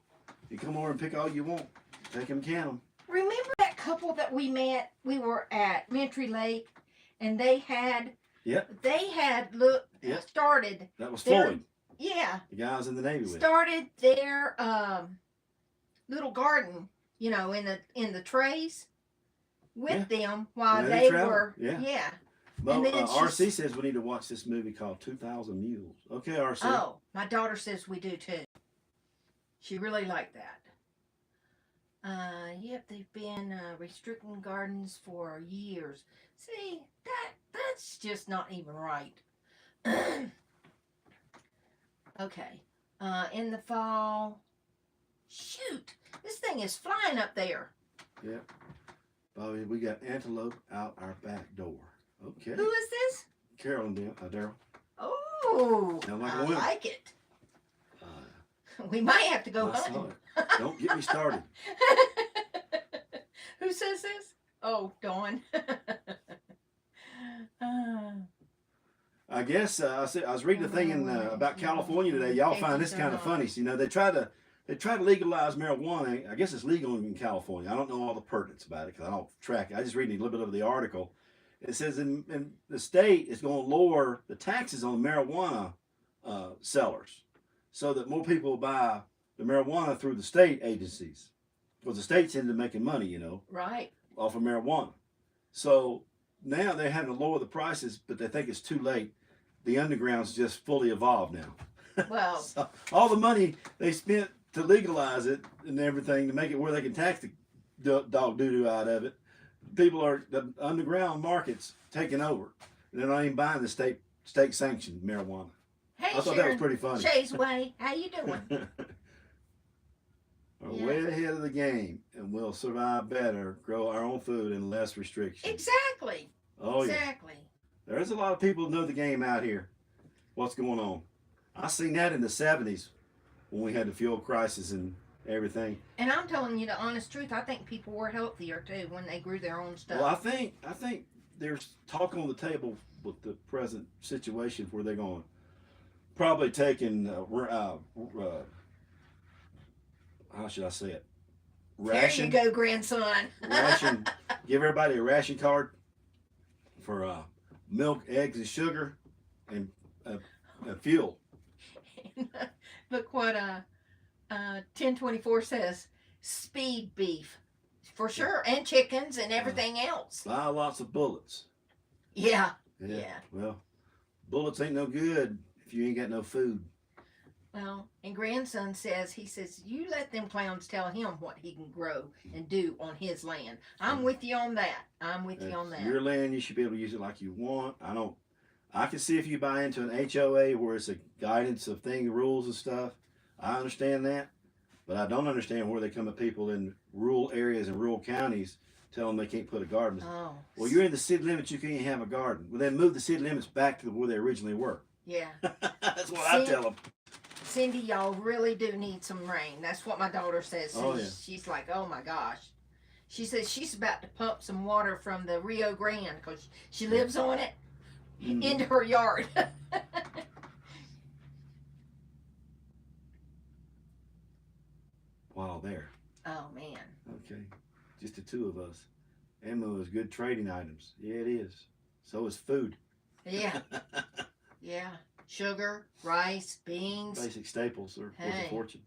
You come over and pick all you want. Take them, count them. Remember that couple that we met? We were at Mentry Lake, and they had. Yep. They had Yep. started. That was Their- Floyd. Yeah. The guy I was in the Navy with. Started their little garden, you know, in the trays with them while Yeah, they traveled. were. Yeah. Yeah. And then RC says we need to watch this movie called 2,000 Mules. Okay, RC. Oh, my daughter says we do too. She really liked that. Yep, they've been restricting gardens for years. See, that's just not even right. Okay. In the fall. Shoot, this thing is flying up there. Yep. Bobby, we got antelope out our back door. Okay. Who is this? Carol and Daryl. Oh, Sound like a I winner. like it. We might have to go I saw hunting. it. Don't get me started. Who says this? Oh, Dawn. I guess I was reading a thing about California today. Y'all find this kind of funny. So, they try to legalize marijuana. I guess it's legal in California. I don't know all the pertinence about it because I don't track it. I just reading a little bit of the article. It says in the state is going to lower the taxes on marijuana sellers, so that more people will buy the marijuana through the state agencies, because the state's into making money, Right. off of marijuana. So now they're having to lower the prices, but they think it's too late. The underground's just fully evolved now. Well, So all the money they spent to legalize it and everything to make it where they can tax the dog doo-doo out of it, the underground market's taking over. They're not even buying the state sanctioned marijuana. hey, I thought that was pretty funny. Shay's Way, how you doing? We're way ahead of the game, and we'll survive better, grow our own food, and less restrictions. Exactly. Oh, Exactly. yeah. There's a lot of people who know the game out here. What's going on? I seen that in the 70s when we had the fuel crisis and everything. And I'm telling you the honest truth. I think people were healthier too when they grew their own stuff. Well, I think there's talk on the table with the present situation where they're going to probably taking how should I say it? Ration. There you go, grandson. Ration. Give everybody a ration card for milk, eggs, and sugar, and fuel. Look what 1024 says. Speed beef. For sure. And chickens and everything else. Buy lots of bullets. Yeah. Yeah. Yeah. Well, bullets ain't no good if you ain't got no food. Well, and grandson says, you let them clowns tell him what he can grow and do on his land. I'm with you on that. Your land, you should be able to use it like you want. I can see if you buy into an HOA where it's a guidance of rules and stuff. I understand that. But I don't understand where they come at people in rural areas and rural counties tell them they can't put a garden. Oh. Well, you're in the city limits, you can't have a garden. Well, then move the city limits back to where they originally were. Yeah. That's what I tell them. Cindy, y'all really do need some rain. That's what my daughter says. Oh, yeah. She's like, oh my gosh. She says she's about to pump some water from the Rio Grande because she lives on it into her yard. Wow, there. Oh, man. Okay. Just the two of us. Ammo is good trading items. Yeah, it is. So is food. Yeah. Yeah. Sugar, rice, beans. Basic staples are worth a fortune.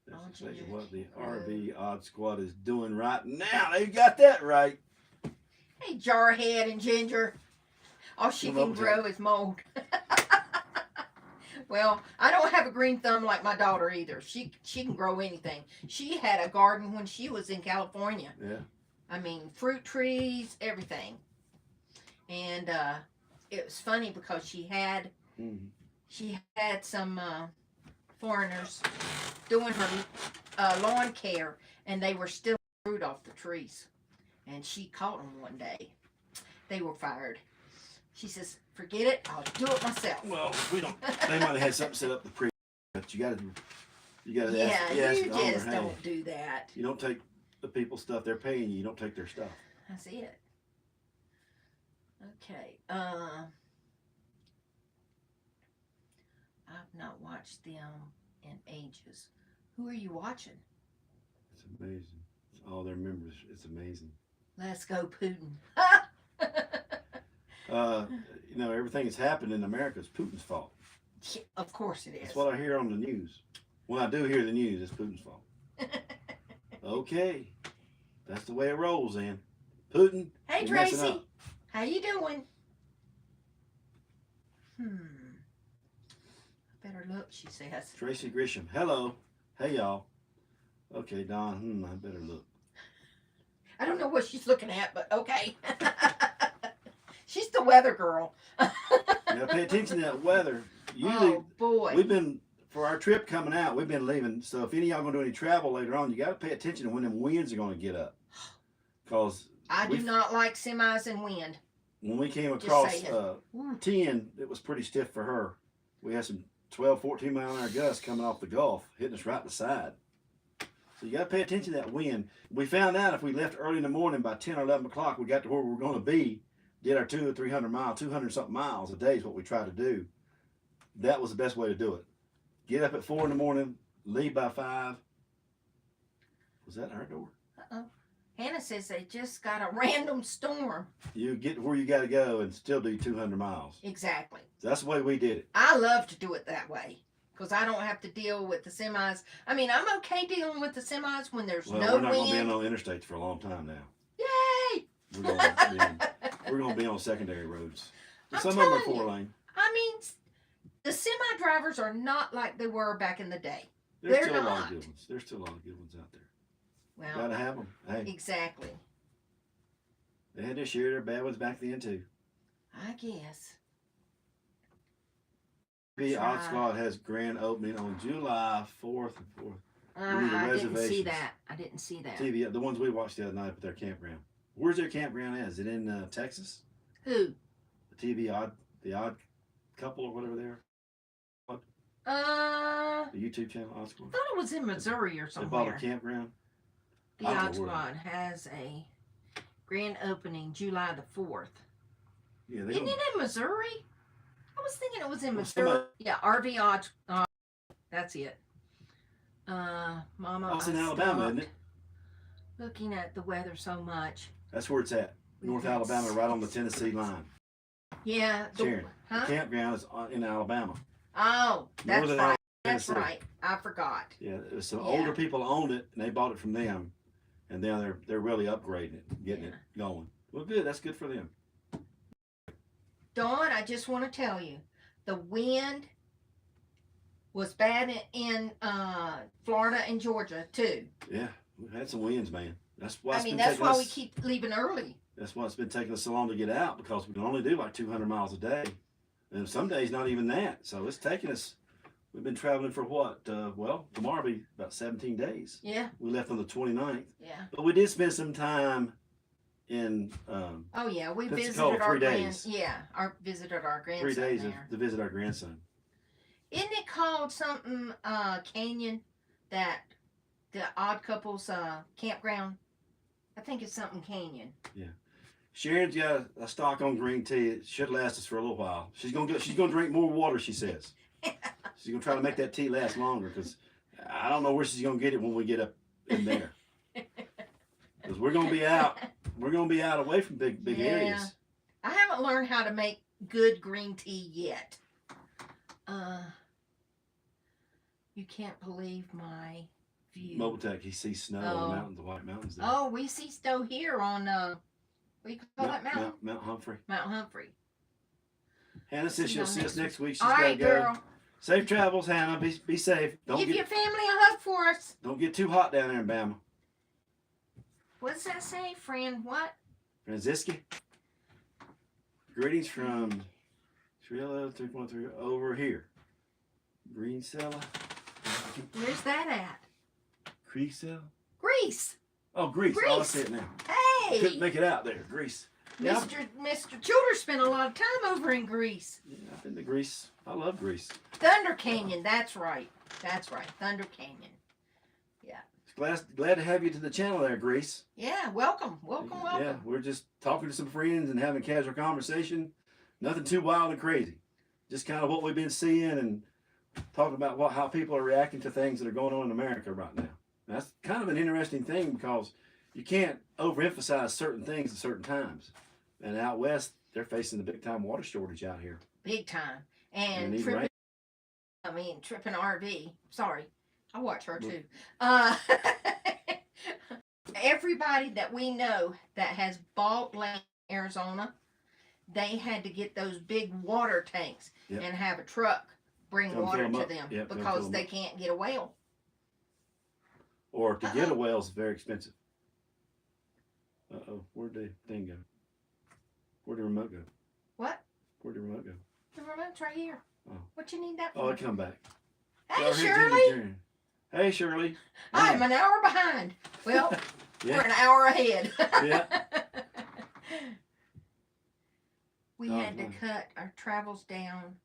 That's Oh, exactly ginger. what the RV Odd Squad is doing right now. They got that right. Hey, Jarhead and Ginger. All she can grow is mold. Well, I don't have a green thumb like my daughter either. She can grow anything. She had a garden when she was in California. Yeah. I mean, fruit trees, everything. And it was funny because she had some foreigners doing her lawn care, and they were still fruit off the trees. And she caught them one day. They were fired. She says, "Forget it. I'll do it myself." Well, we don't. They might have had something set up the pre, but you got to. Yeah, ask you the owner, just hey, don't do that. You don't take the people's stuff. They're paying you. You don't take their stuff. That's it. Okay. I've not watched them in ages. Who are you watching? It's amazing. It's all their members. It's amazing. Let's go, Putin. Everything that's happened in America is Putin's fault. Of course it is. That's what I hear on the news. When I do hear the news, it's Putin's fault. Okay. That's the way it rolls, then. Putin. Hey, you're messing Tracy. up. How you doing? Better look, she says. Tracy Grisham. Hello. Hey, y'all. Okay, Don. I better look. I don't know what she's looking at, but okay. She's the weather girl. You gotta pay attention to that weather. Usually, Oh, boy. we've been, for our trip coming out, we've been leaving. So if any of y'all going to do any travel later on, you got to pay attention to when them winds are going to get up. Because I do not like semis and wind. when we came Just across saying. 10, it was pretty stiff for her. We had some 12, 14 mile an hour gusts coming off the Gulf, hitting us right in the side. So you got to pay attention to that wind. We found out if we left early in the morning by 10 or 11 o'clock, we got to where we were going to be, did our 200 or 300 miles, 200 something miles a day is what we tried to do. That was the best way to do it. Get up at 4 in the morning, leave by 5. Was that our door? Uh-oh. Hannah says they just got a random storm. You get to where you got to go and still do 200 miles. Exactly. That's the way we did it. I love to do it that way because I don't have to deal with the semis. I mean, I'm okay dealing with the semis when there's Well, no we're not going to be wind. on interstates for a long time now. Yay! We're going to be on secondary roads. I'm Some of them are telling you. 4-lane. I mean, the semi drivers are not like they were back in the day. There's They're still a lot not. of good ones. There's still a lot of good ones out there. Well, Gotta have them. Hey, exactly. they had their share of bad ones back then too. I guess. The Try. Odd Squad has grand opening on July 4th and 4th. need the I didn't see reservations. that. I didn't see that. TV, the ones we watched the other night at their campground. Where's their campground at? Is it in Texas? Who? The odd couple or whatever they are. The YouTube channel, Odd I Squad. thought it was in Missouri or They bought a somewhere. campground. The I don't Odd know where. Squad has a grand opening July the 4th. Yeah, they Isn't don't. it in Missouri? I was thinking it was in Well, Missouri. somebody- Yeah, RV Odd. That's it. Mama. Oh, it's in I Alabama, isn't stopped it? Looking at the weather so much. That's where it's at. We've North had Alabama, right on the Tennessee line. Yeah. Sharon, Huh? the campground is in Alabama. Oh, that's Northern right. Alabama, That's Tennessee. right. I forgot. Yeah, it was some Yeah. older people owned it, and they bought it from them, and now they're really upgrading it, getting it going. Well, good. That's good for them. Dawn, I just want to tell you, the wind was bad in Florida and Georgia too. Yeah, we've had some wins, man. That's why. I It's mean, been that's taking why us, we keep leaving early. That's why it's been taking us so long to get out, because we can only do like 200 miles a day, and some days not even that. So it's taking us. We've been traveling for what? Well, tomorrow will be about 17 days. Yeah, We left on the 29th, yeah. but we did spend some time in Oh yeah, we Pensacola, visited our 3 days. visited our grandson 3 days there. to visit our grandson. Isn't it called something Canyon? That the Odd Couples campground. I think it's something Canyon. Sharon's got a stock on green tea. It should last us for a little while. She's gonna drink more water. She says she's gonna try to make that tea last longer, because I don't know where she's gonna get it when we get up in there. Because we're gonna be out. We're gonna be out away from big Yeah. areas. I haven't learned how to make good green tea yet. You can't believe my view. Mobile Tech, he sees snow on the mountains, the White Mountains there. Oh, we see snow here on what do you call that mountain? Mount Humphrey. Mount Humphrey. Hannah says she'll see us next week. She's All gotta right, go. girl. Safe travels, Hannah. Be safe. Give your family a hug for us. Don't get too hot down there in Bama. What does that say, friend? What? Franziski. Greetings from Trilla 3.3 over here. Green Cella. Where's that at? Creek Cell. Greece. Oh, Greece. Oh, I Greece. see it now. Hey, Couldn't make it out there. Greece. Yeah, Mr. Childers spent a lot of time over in Greece. yeah, I've been to Greece. I love Greece. Thunder Canyon. That's right. That's right. Thunder Canyon. Glad to have you to the channel there, Greece. Yeah. Welcome. Welcome. Welcome. Yeah, we're just talking to some friends and having casual conversation. Nothing too wild and crazy. Just kind of what we've been seeing and talking about how people are reacting to things that are going on in America right now. And that's kind of an interesting thing, because you can't overemphasize certain things at certain times. And out west, they're facing the big time water shortage out here. Big time. And And need tripping. rain. Tripping RV. Sorry, I watch her too. Everybody that we know that has bought land in Arizona they had to get those big water tanks Yep. and have a truck bring Come water fill 'em to up. them Yep, come fill because 'em they up. can't get a well. Or to get a Uh-oh. well is very expensive. Uh-oh, where'd the thing go? Where'd the remote go? What? Where'd the remote go? The remote's right here. Oh. What you need that for? Oh, it come back. Hey, Y'all hear Shirley. Jimmy Jr. Hey, Shirley. I'm an hour behind. Well, we're Yeah. an hour ahead. Yeah. We Oh, had to nice. cut our travels down.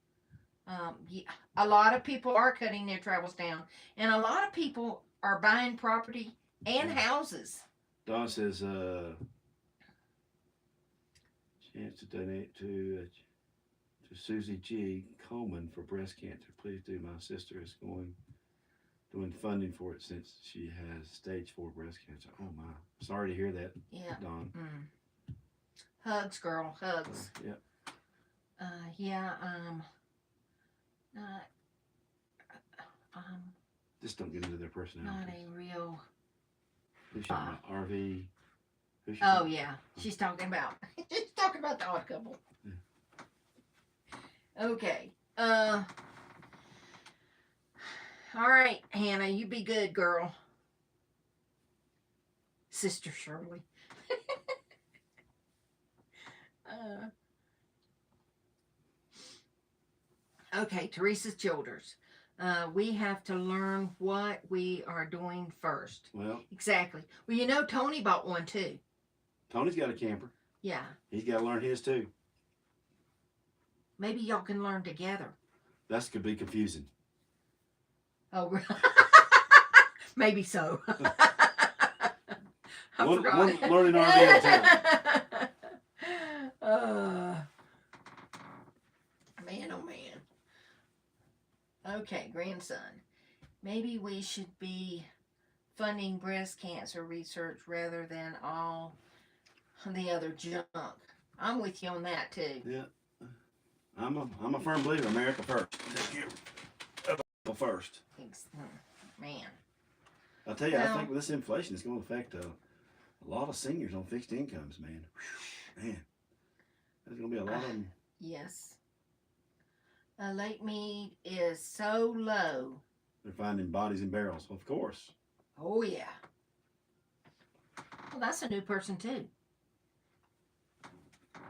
Yeah, a lot of people are cutting their travels down, and a lot of people are buying property and Yeah. houses. Don says, chance to donate to Susie G. Coleman for breast cancer. Please do. My sister is doing funding for it since she has stage 4 breast cancer. Oh my, sorry to hear that, Yeah. Don. Hugs, girl, hugs. Yep. Yeah. Just don't get into their Not personality. a real. Who's talking about? RV? Who's she Oh talking yeah, she's talking about the odd couple. Yeah. Okay. All right, Hannah, you be good, girl. Sister Shirley. Okay, Teresa's Childers. We have to learn what we are doing first. Well, Exactly. Well, you know, Tony bought one too. Tony's got a camper. Yeah. He's got to learn his too. Maybe y'all can learn together. That could be confusing. Oh, maybe so. I One forgot. learning RV at a time. Man, oh man. Okay, grandson. Maybe we should be funding breast cancer research rather than all the other junk. I'm with you on that too. Yeah. I'm a firm believer. America first. Take care of people first. Man. I'll tell you, Well, I think with this inflation, it's going to affect a lot of seniors on fixed incomes, man. Whew, man. There's going to be a lot of them. Yes. Lake Mead is so low. They're finding bodies in barrels, of course. Oh, yeah. Well, that's a new person, too.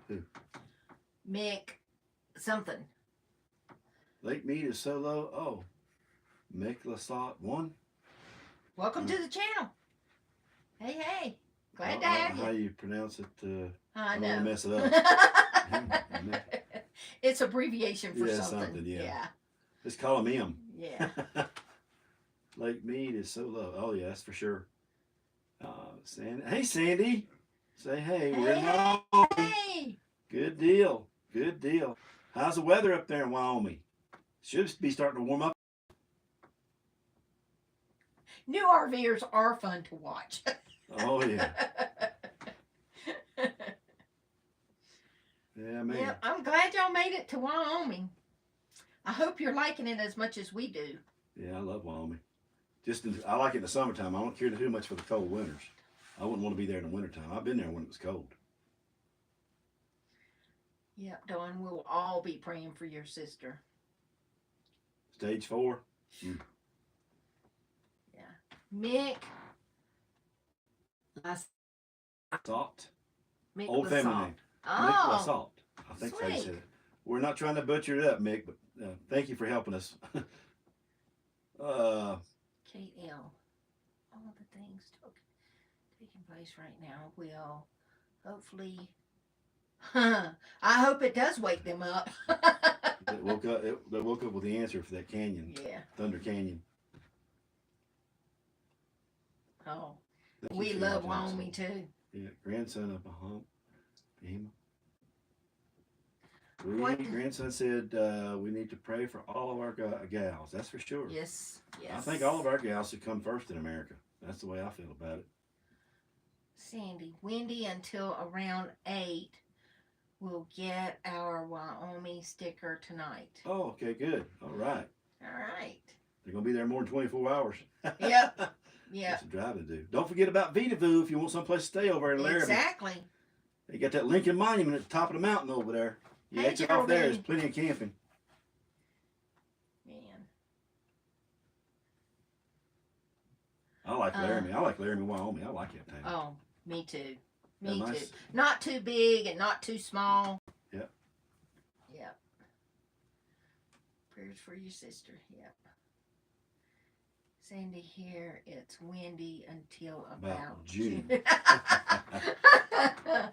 Who? Mick something. Lake Mead is so low. Oh, Mick Lasat 1. Welcome to the channel. Hey, hey. Glad to I don't have know how you. you pronounce it. I don't want to know. mess it up. It's abbreviation for Yeah, something. yeah. Just call him M. Yeah. Lake Mead is so low. Oh, yeah, that's for sure. Sandy. Hey, Sandy. Say hey. We're in Wyoming. Hey. Good deal. Good deal. How's the weather up there in Wyoming? Should be starting to warm up. New RVers are fun to watch. Oh, yeah. Yeah, man. Yeah, I'm glad y'all made it to Wyoming. I hope you're liking it as much as we do. Yeah, I love Wyoming. I like it in the summertime. I don't care too much for the cold winters. I wouldn't want to be there in the wintertime. I've been there when it was cold. Yep, Dawn, we'll all be praying for your sister. Stage 4. Yeah. Mick. Salt. Mick Old family Lasalt. name. Mick Oh, Lasalt. I think they sweet. said it. We're not trying to butcher it up, Mick, but thank you for helping us. Kate L. All the things taking place right now will hopefully. I hope it does wake them up. They woke up with the answer for that canyon, Yeah. Thunder Canyon. Oh, Thank you we for love helping us. Wyoming too. Yeah, grandson of Bahama. What? Grandson said we need to pray for all of our gals. That's for sure. Yes. Yes. I think all of our gals should come first in America. That's the way I feel about it. Sandy, windy until around 8. We'll get our Wyoming sticker tonight. Oh, okay, good. All right. All right. They're going to be there more than 24 hours. Yep. Yeah. That's a driving to do. Don't forget about Vitavoo if you want someplace to stay over in Laramie. Exactly. They got that Lincoln Monument at the top of the mountain over there. You Hey, exit off there, there's Geraldine. plenty of camping. Man. I like Laramie. I like Laramie, Wyoming. I like that town. Oh, me too. They're Me nice. too. Not too big and not too small. Yep. Yep. Prayers for your sister. Yep. Sandy here. It's windy until about June. Oh.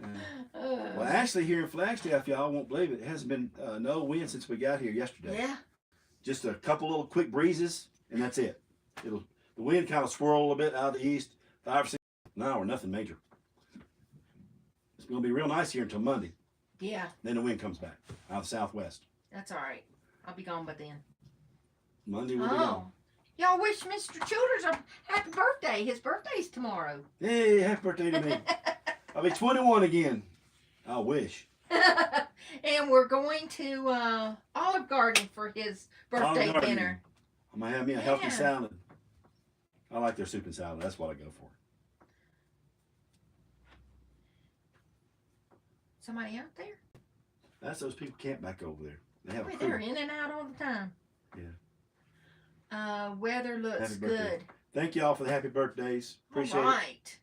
Well, actually, here in Flagstaff, y'all won't believe it. It hasn't been no wind since we got here yesterday. Yeah. Just a couple little quick breezes, and that's it. The wind kind of swirl a little bit out of the east, 5 or 6 an hour, nothing major. It's going to be real nice here until Monday. Yeah. Then the wind comes back out of the southwest. That's all right. I'll be gone by then. Monday we'll be gone. Y'all wish Mr. Childers a happy birthday. His birthday's tomorrow. Hey, happy birthday to me. I'll be 21 again. I wish. And we're going to Olive Garden for his birthday Olive Garden. dinner. I'm going to have me a healthy Yeah. salad. I like their soup and salad. That's what I go for. Somebody out there? That's those people camp back over there. They have a Boy, crew. they're in and out all the time. Yeah. Weather looks Happy birthday. good. Thank y'all for the happy birthdays. Appreciate All right. it.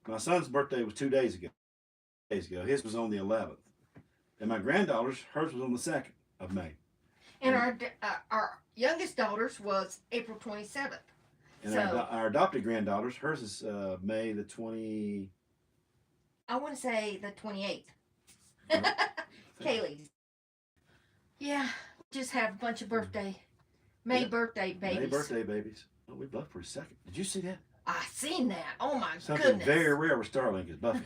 My son's birthday was 2 days ago. His was on the 11th. And my granddaughter's, hers was on the 2nd of May. And our youngest daughter's was April 27th. And So- our adopted granddaughter's, hers is May the 20. I want to say the 28th. Oh. Kaylee's. Yeah, just have a bunch of birthday, May Yeah. birthday babies. May birthday babies. Oh, we buffed for a second. Did you see that? I seen that. Oh my Something goodness. very rare with Starlink is buffing.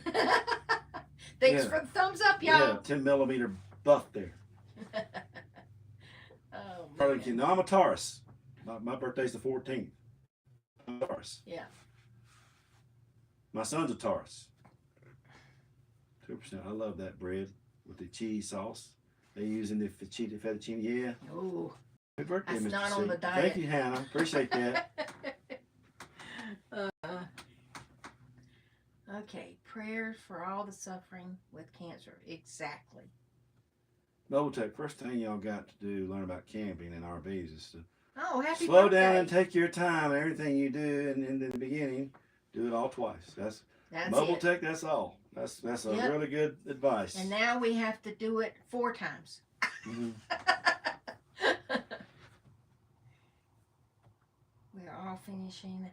Thanks Yeah. for the thumbs up, Yeah, y'all. 10 millimeter buff there. Oh Starlink, man. no, I'm a Taurus. My birthday's the 14th. I'm a Taurus. Yeah. My son's a Taurus. 2%. I love that bread with the cheese sauce. They use in the fettuccine. Yeah. Oh. Happy birthday, That's Mr. not C. on the diet. Thank you, Hannah. Appreciate that. Okay, prayers for all the suffering with cancer. Exactly. Novotech, first thing y'all got to do, learn about camping and RVs is to Oh, happy slow birthday. down and take your time. Everything you do in the beginning, do it all twice. That's That's Mobile it. Tech, that's all. That's a Yep. really good advice. And now we have to do it 4 times. Mhm. We're all finishing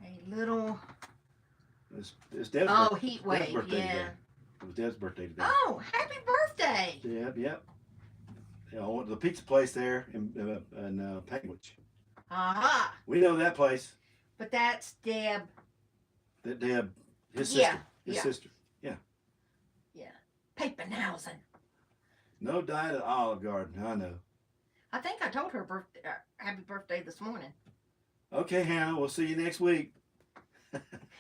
a little It's Deb's, heat Deb's wave. birthday Yeah. today. It was Deb's birthday today. Oh, happy birthday. Yep. Yeah, I went to the pizza place there in Panguitch. Aha. We know that place. But that's Deb. That Deb, his Yeah, sister. His yeah. sister. Papenhausen. No diet at Olive Garden. I know. I think I told her happy birthday this morning. Okay, Hannah, we'll see you next week.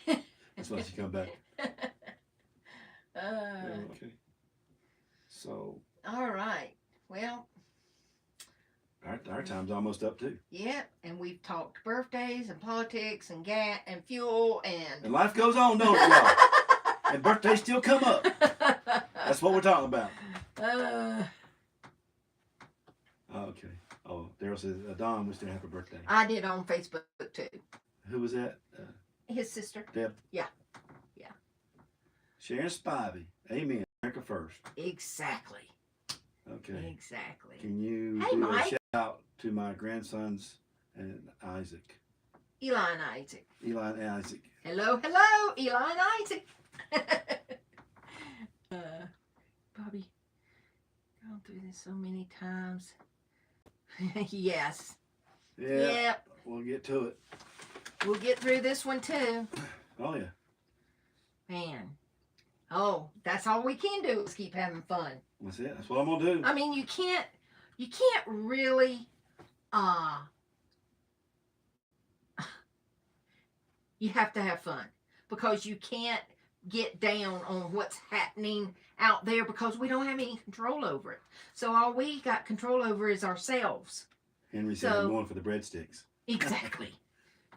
That's why she come back. Okay. So All right. Well, our time's almost up too. yeah, and we've talked birthdays and politics and gas and fuel and And life goes on, don't it, y'all? And birthdays still come up. That's what we're talking about. Okay. Oh, Daryl says, Don, we still happy birthday. I did on Facebook too. Who was that? His sister. Deb? Yeah. Sharon Spivey. Amen. America first. Exactly. Okay. Exactly. Can you Hey, do a Mike. shout out to my grandsons and Isaac? Eli and Isaac. Eli and Isaac. Hello, Eli and Isaac. Bobby, gone through this so many times. Yes. Yeah, Yep. we'll get to it. We'll get through this one too. Oh, yeah. Man. Oh, that's all we can do is keep having fun. That's it. That's what I'm going to do. I mean, you can't really, you have to have fun because you can't get down on what's happening out there because we don't have any control over it. So all we got control over is ourselves. Henry said So- I'm going for the breadsticks. Exactly.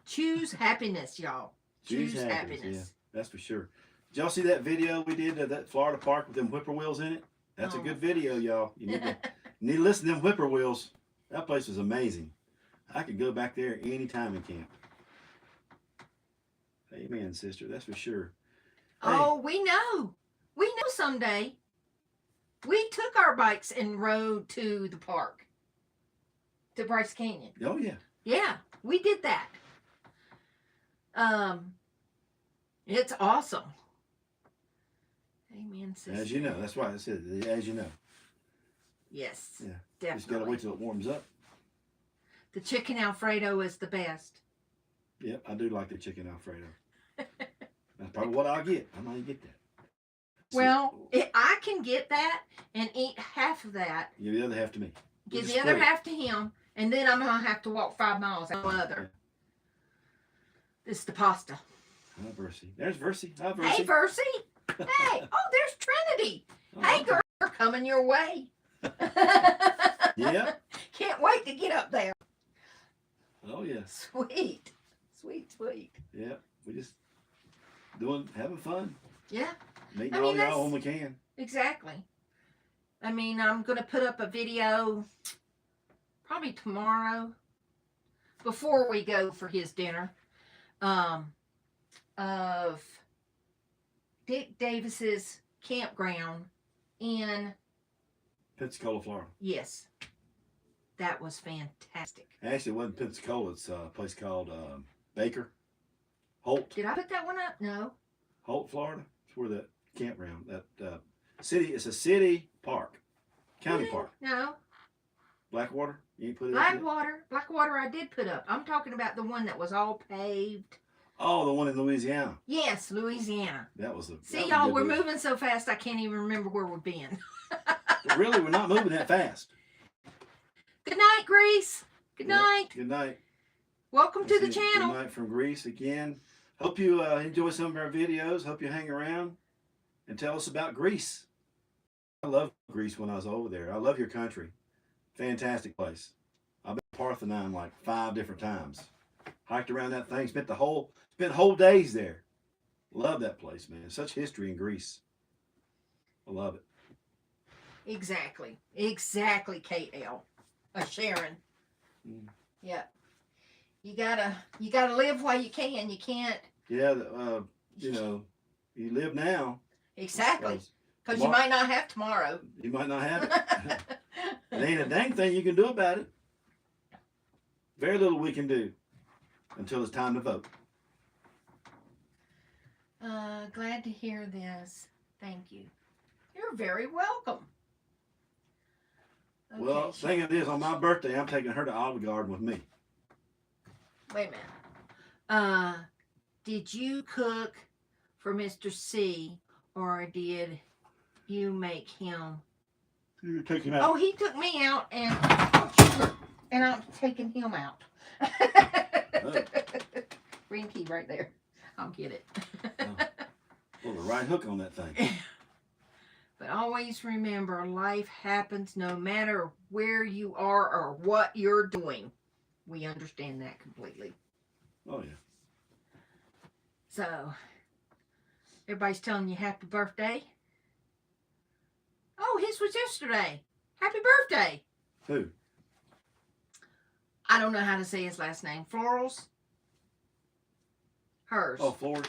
Choose happiness, y'all. Choose happiness. Yeah, that's for sure. Did y'all see that video we did of that Florida park with them whippoorwills in it? That's a Oh. good video, y'all. You need to listen to them whippoorwills. That place was amazing. I could go back there anytime in camp. Amen, sister. That's for sure. Oh, we know. We know someday. We took our bikes and rode to the park. To Bryce Canyon. Oh, yeah. Yeah, we did that. It's awesome. Amen, sister. As you know. That's why I said, as you know. Yes, Yeah. definitely. Just got to wait till it warms up. The chicken Alfredo is the best. Yep, I do like the chicken Alfredo. That's probably what I'll get. I might get that. Well, I can get that and eat half of that. Give the other half to me. Give the other half to him, and then I'm going to have to walk 5 miles out the other. This is the pasta. Hi, Versi. There's Versi. Hi, Versi. Hey, Versi. Hey. Oh, there's Trinity. Oh, Hey, girl, we're coming your way. Yeah. Can't wait to get up there. Oh, yeah. Sweet. Sweet, sweet. Yeah. We just having fun. Yeah. Meeting I all mean, y'all when we can. Exactly. I mean, I'm going to put up a video probably tomorrow before we go for his dinner of Dick Davis's campground in Pensacola, Florida. Yes. That was fantastic. Actually, it wasn't Pensacola. It's a place called Baker. Holt. Did I put that one up? No. Holt, Florida. It's where that campground, that city, it's a city park. County park. No. Blackwater? You ain't put it up yet? Blackwater I did put up. I'm talking about the one that was all paved. Oh, the one in Louisiana. Yes, Louisiana. That was the. See, y'all, we're moving so fast I can't even remember where we've been. Really, we're not moving that fast. Good night, Greece. Good night. Good night. Welcome to the channel. Good night from Greece again. Hope you enjoy some of our videos. Hope you hang around and tell us about Greece. I loved Greece when I was over there. I love your country. Fantastic place. I've been to Parthenon like 5 different times. Hiked around that thing. Spent whole days there. Love that place, man. Such history in Greece. I love it. Exactly, Kate L. Sharon. Mm. Yeah. You gotta live while you can. You can't. Yeah, you live now. Exactly. Because you might not have tomorrow. You might not have it. There ain't a dang thing you can do about it. Very little we can do until it's time to vote. Glad to hear this. Thank you. You're very welcome. Okay, Well, thing of this, on my birthday, I'm taking her to Olive Garden with me. Wait a minute. Did you cook for Mr. C, or did you make him? You take him out. Oh, he took me out, and I'm taking him out. Oh. Green key right there. I'll get it. Pull the right hook on that thing. But always remember, life happens no matter where you are or what you're doing. We understand that completely. Oh, yeah. So, everybody's telling you happy birthday. Oh, his was yesterday. Happy birthday. Who? I don't know how to say his last name. Florals? Hers. Oh, Flores.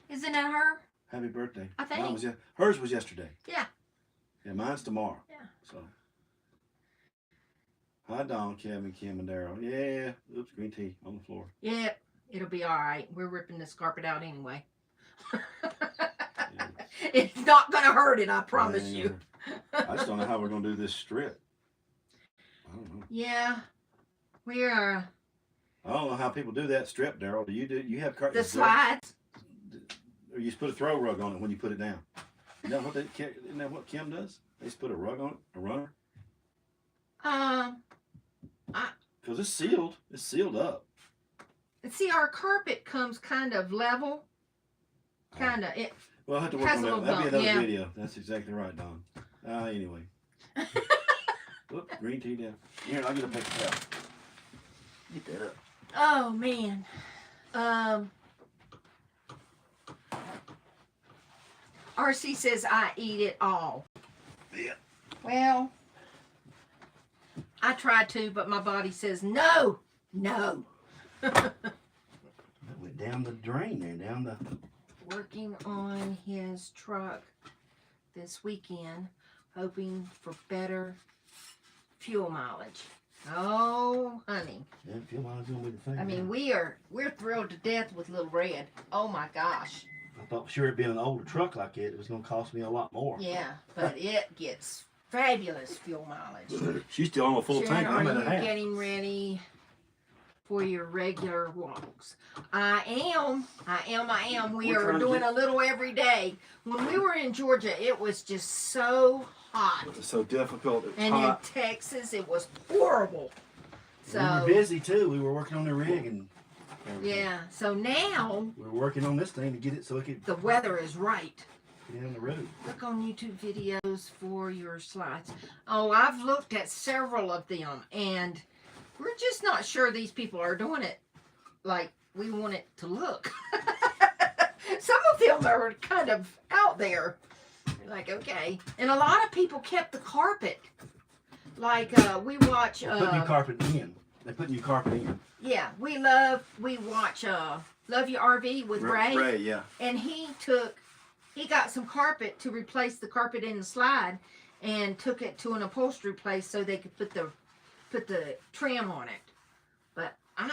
Isn't that her? Happy birthday. I think. Hers was yesterday. Yeah. Yeah, mine's tomorrow. Yeah. So. Hi, Don, Kevin, Kim, and Daryl. Yeah. Oops, green tea on the floor. Yep. It'll be all right. We're ripping this carpet out anyway. Yeah. It's not going to hurt it, I promise Yeah. you. I just don't know how we're going to do this strip. I don't know. Yeah. We are. I don't know how people do that strip, Daryl. Do? You have curtains? The slides. Or you just put a throw rug on it when you put it down. Isn't that what Kim does? They just put a rug on it, a runner? Because it's sealed. It's sealed up. See, our carpet comes kind of level. Kind of. It. Well, I'll have to work Has on a that. little That'll be bump, another yeah. video. That's exactly right, Don. Anyway. Oop, green tea down. Here, I'll get a paper towel. Get that up. Oh, man. RC says I eat it all. Yeah. Well, I try to, but my body says no, no. That went down the drain there, down the. Working on his truck this weekend, hoping for better fuel mileage. Oh, honey. Yeah, fuel mileage gonna be the thing. I mean, we're thrilled to death with Little Red. Oh my gosh. I thought for sure it being an older truck like it was gonna cost me a lot more. Yeah, but it gets fabulous fuel mileage. She's still on a full Sharon, tank. I'm are at a you half. getting ready for your regular walks? I am. We We're are trying to doing get- a little every day. When we were in Georgia, it was just so hot. It was so difficult. It was And hot. in Texas, it was horrible. We were So, busy too. We were working on the rig and everything. yeah. So now We were working on this thing to get it so it could the weather is right. get on the road. Look on YouTube videos for your slides. Oh, I've looked at several of them, and we're just not sure these people are doing it like we want it to look. Some of them are kind of out there. You're like, okay. And a lot of people kept the carpet. Like, we watch... Put new carpet in. They put new carpet in. Yeah, we watch Love You RV with Ray. Ray, yeah. And he got some carpet to replace the carpet in the slide and took it to an upholstery place so they could put the trim on it. But I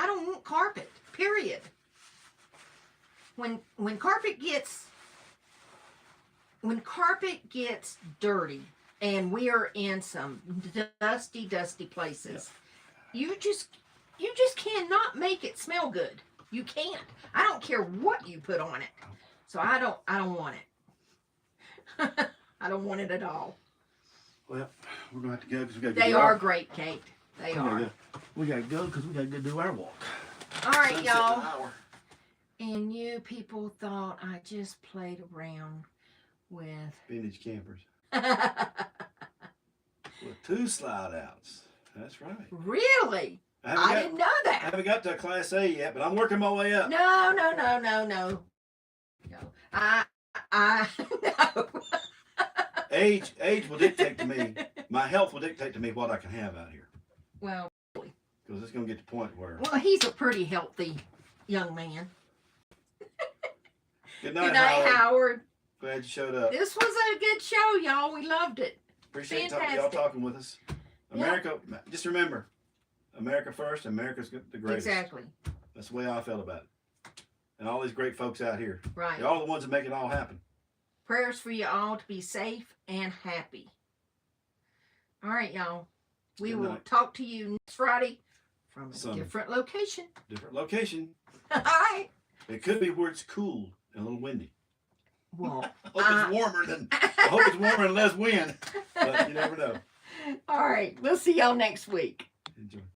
don't want carpet, period. When carpet gets dirty and we are in some dusty places, you just cannot make it smell good. You can't. I don't care what you put on it. So I don't want it. I don't want it at all. Well, we're gonna have to go because we gotta. They are great, Kate. They are. We gotta go because we gotta go do our walk. All right, Sunset y'all. hour. And you people thought I just played around with Vintage campers with 2 slide outs. That's right. Really? I didn't know I that. haven't got to Class A yet, but I'm working my way up. No. No. Age will dictate to me. My health will dictate to me what I can have out here. Well, Because it's gonna get to the point where. he's a pretty healthy young man. Good Good night, Howard. Glad you showed up. This was a good show, y'all. We loved it. Appreciate y'all fantastic. talking with us. America, just remember, America first. America's the greatest. Exactly. That's the way I felt about it. And all these great folks out here. Right. They're all the ones that make it all happen. Prayers for you all to be safe and happy. All right, y'all. We Good will night. talk to you next Friday from a Some different location. Different location. All right. It could be where it's cool and a little windy. Well, I hope it's warmer and less wind. But you never know. all right. We'll see y'all next week. Enjoy.